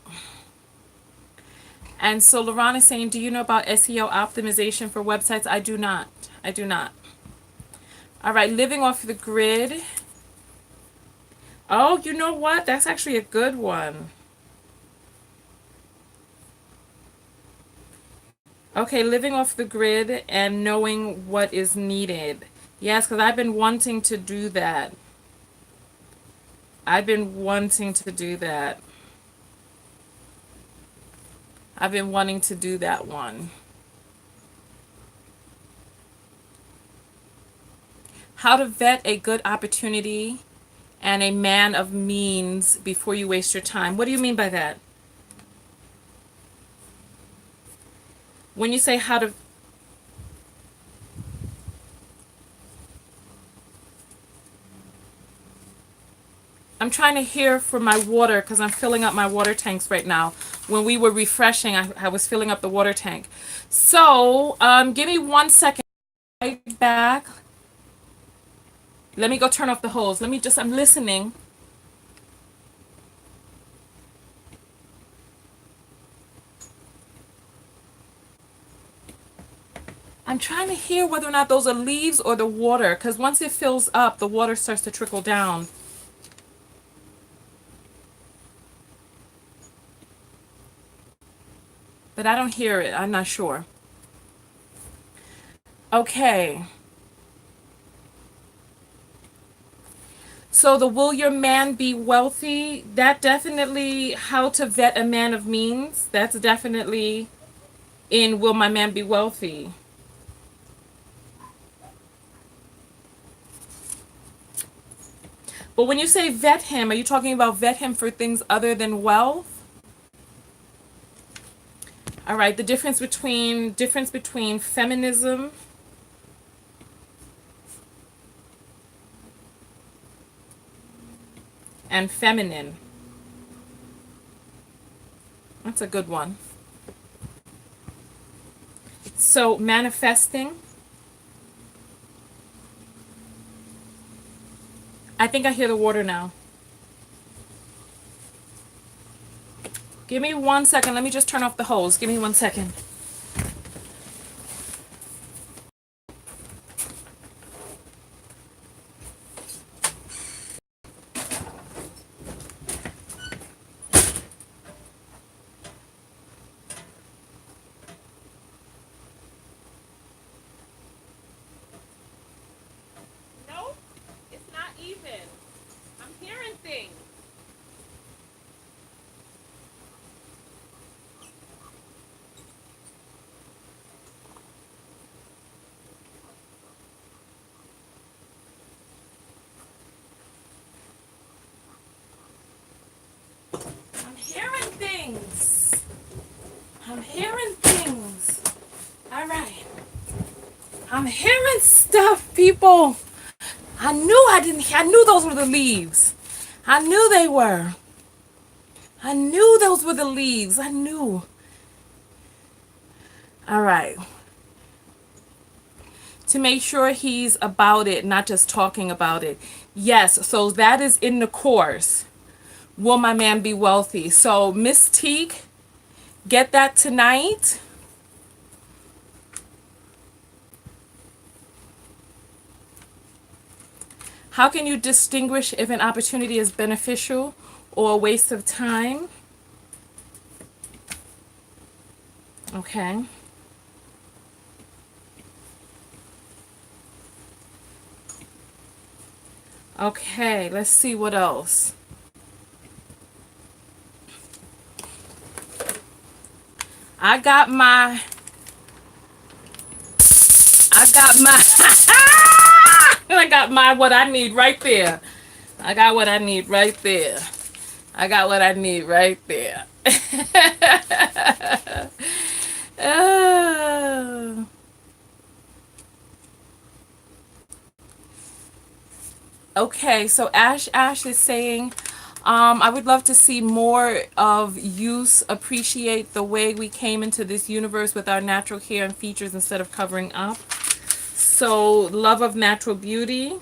And so Laron is saying, do you know about SEO optimization for websites? I do not. I do not. All right, living off the grid. Oh, you know what? That's actually a good one. Okay, living off the grid and knowing what is needed. Yes, because I've been wanting to do that. I've been wanting to do that. I've been wanting to do that one. How to vet a good opportunity and a man of means before you waste your time. What do you mean by that? When you say how to... I'm trying to hear from my water because I'm filling up my water tanks right now. When we were refreshing, I was filling up the water tank. So, give me 1 second. Right back. Let me go turn off the hose. I'm listening. I'm trying to hear whether or not those are leaves or the water, because once it fills up, the water starts to trickle down. But I don't hear it. I'm not sure. Okay. So the will your man be wealthy? That definitely, how to vet a man of means. That's definitely in will my man be wealthy. But when you say vet him, are you talking about vet him for things other than wealth? All right, the difference between feminism and feminine. That's a good one. So manifesting. I think I hear the water now. Give me 1 second. Let me just turn off the hose. Give me 1 second. No, it's not even. I'm hearing things. I'm hearing things. I'm hearing things. All right. I'm hearing stuff, people. I knew those were the leaves. I knew they were. I knew those were the leaves. I knew. All right. To make sure he's about it, not just talking about it. Yes, so that is in the course. Will My Man Be Wealthy? So Miss Teak, get that tonight. How can you distinguish if an opportunity is beneficial or a waste of time? Okay. Okay, let's see what else. I got my I got my what I need right there. I got what I need right there. I got what I need right there. Oh. Okay, so Ash is saying, I would love to see more of use appreciate the way we came into this universe with our natural hair and features instead of covering up. So love of natural beauty.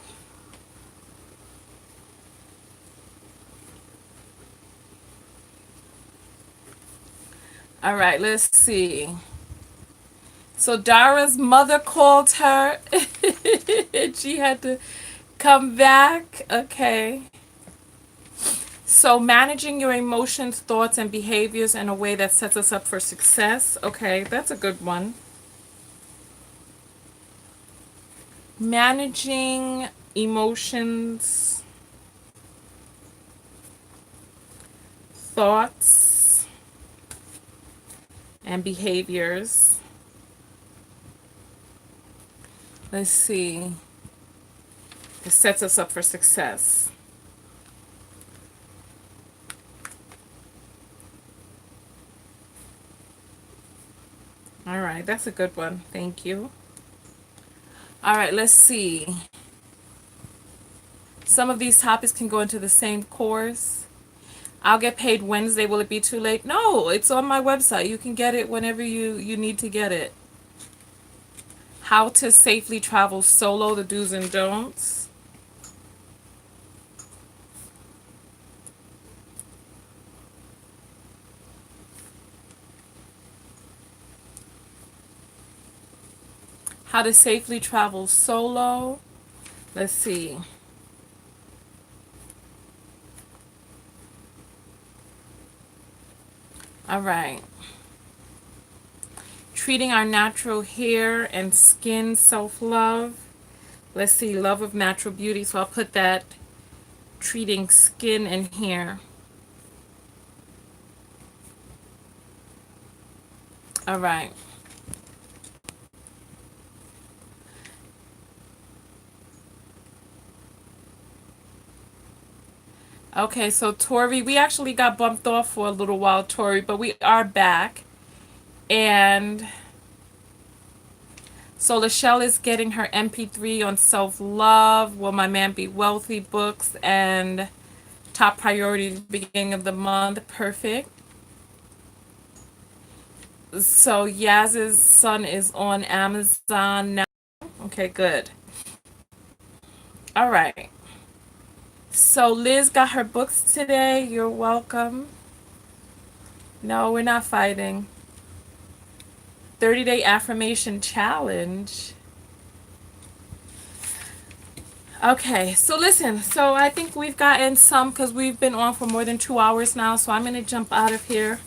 All right, let's see. So Dara's mother called her. She had to come back. Okay. So managing your emotions, thoughts, and behaviors in a way that sets us up for success. Okay, that's a good one. Managing emotions, thoughts, and behaviors. Let's see. It sets us up for success. All right, that's a good one. Thank you. All right, let's see. Some of these topics can go into the same course. I'll get paid Wednesday. Will it be too late? No, it's on my website. You can get it whenever you need to get it. How to safely travel solo, the do's and don'ts. How to safely travel solo. Let's see. All right. Treating our natural hair and skin, self-love. Let's see, love of natural beauty. So I'll put that treating skin and hair. All right. Okay, so Tori, we actually got bumped off for a little while, Tori, but we are back. And so Lachelle is getting her MP3 on self-love, Will My Man Be Wealthy books, and Top Priority beginning of the month. Perfect. So Yaz's son is on Amazon now. Okay, good. All right. So Liz got her books today. You're welcome. No, we're not fighting. 30-day affirmation challenge. Okay, so listen. So I think we've gotten some because we've been on for more than 2 hours now. So I'm going to jump out of here.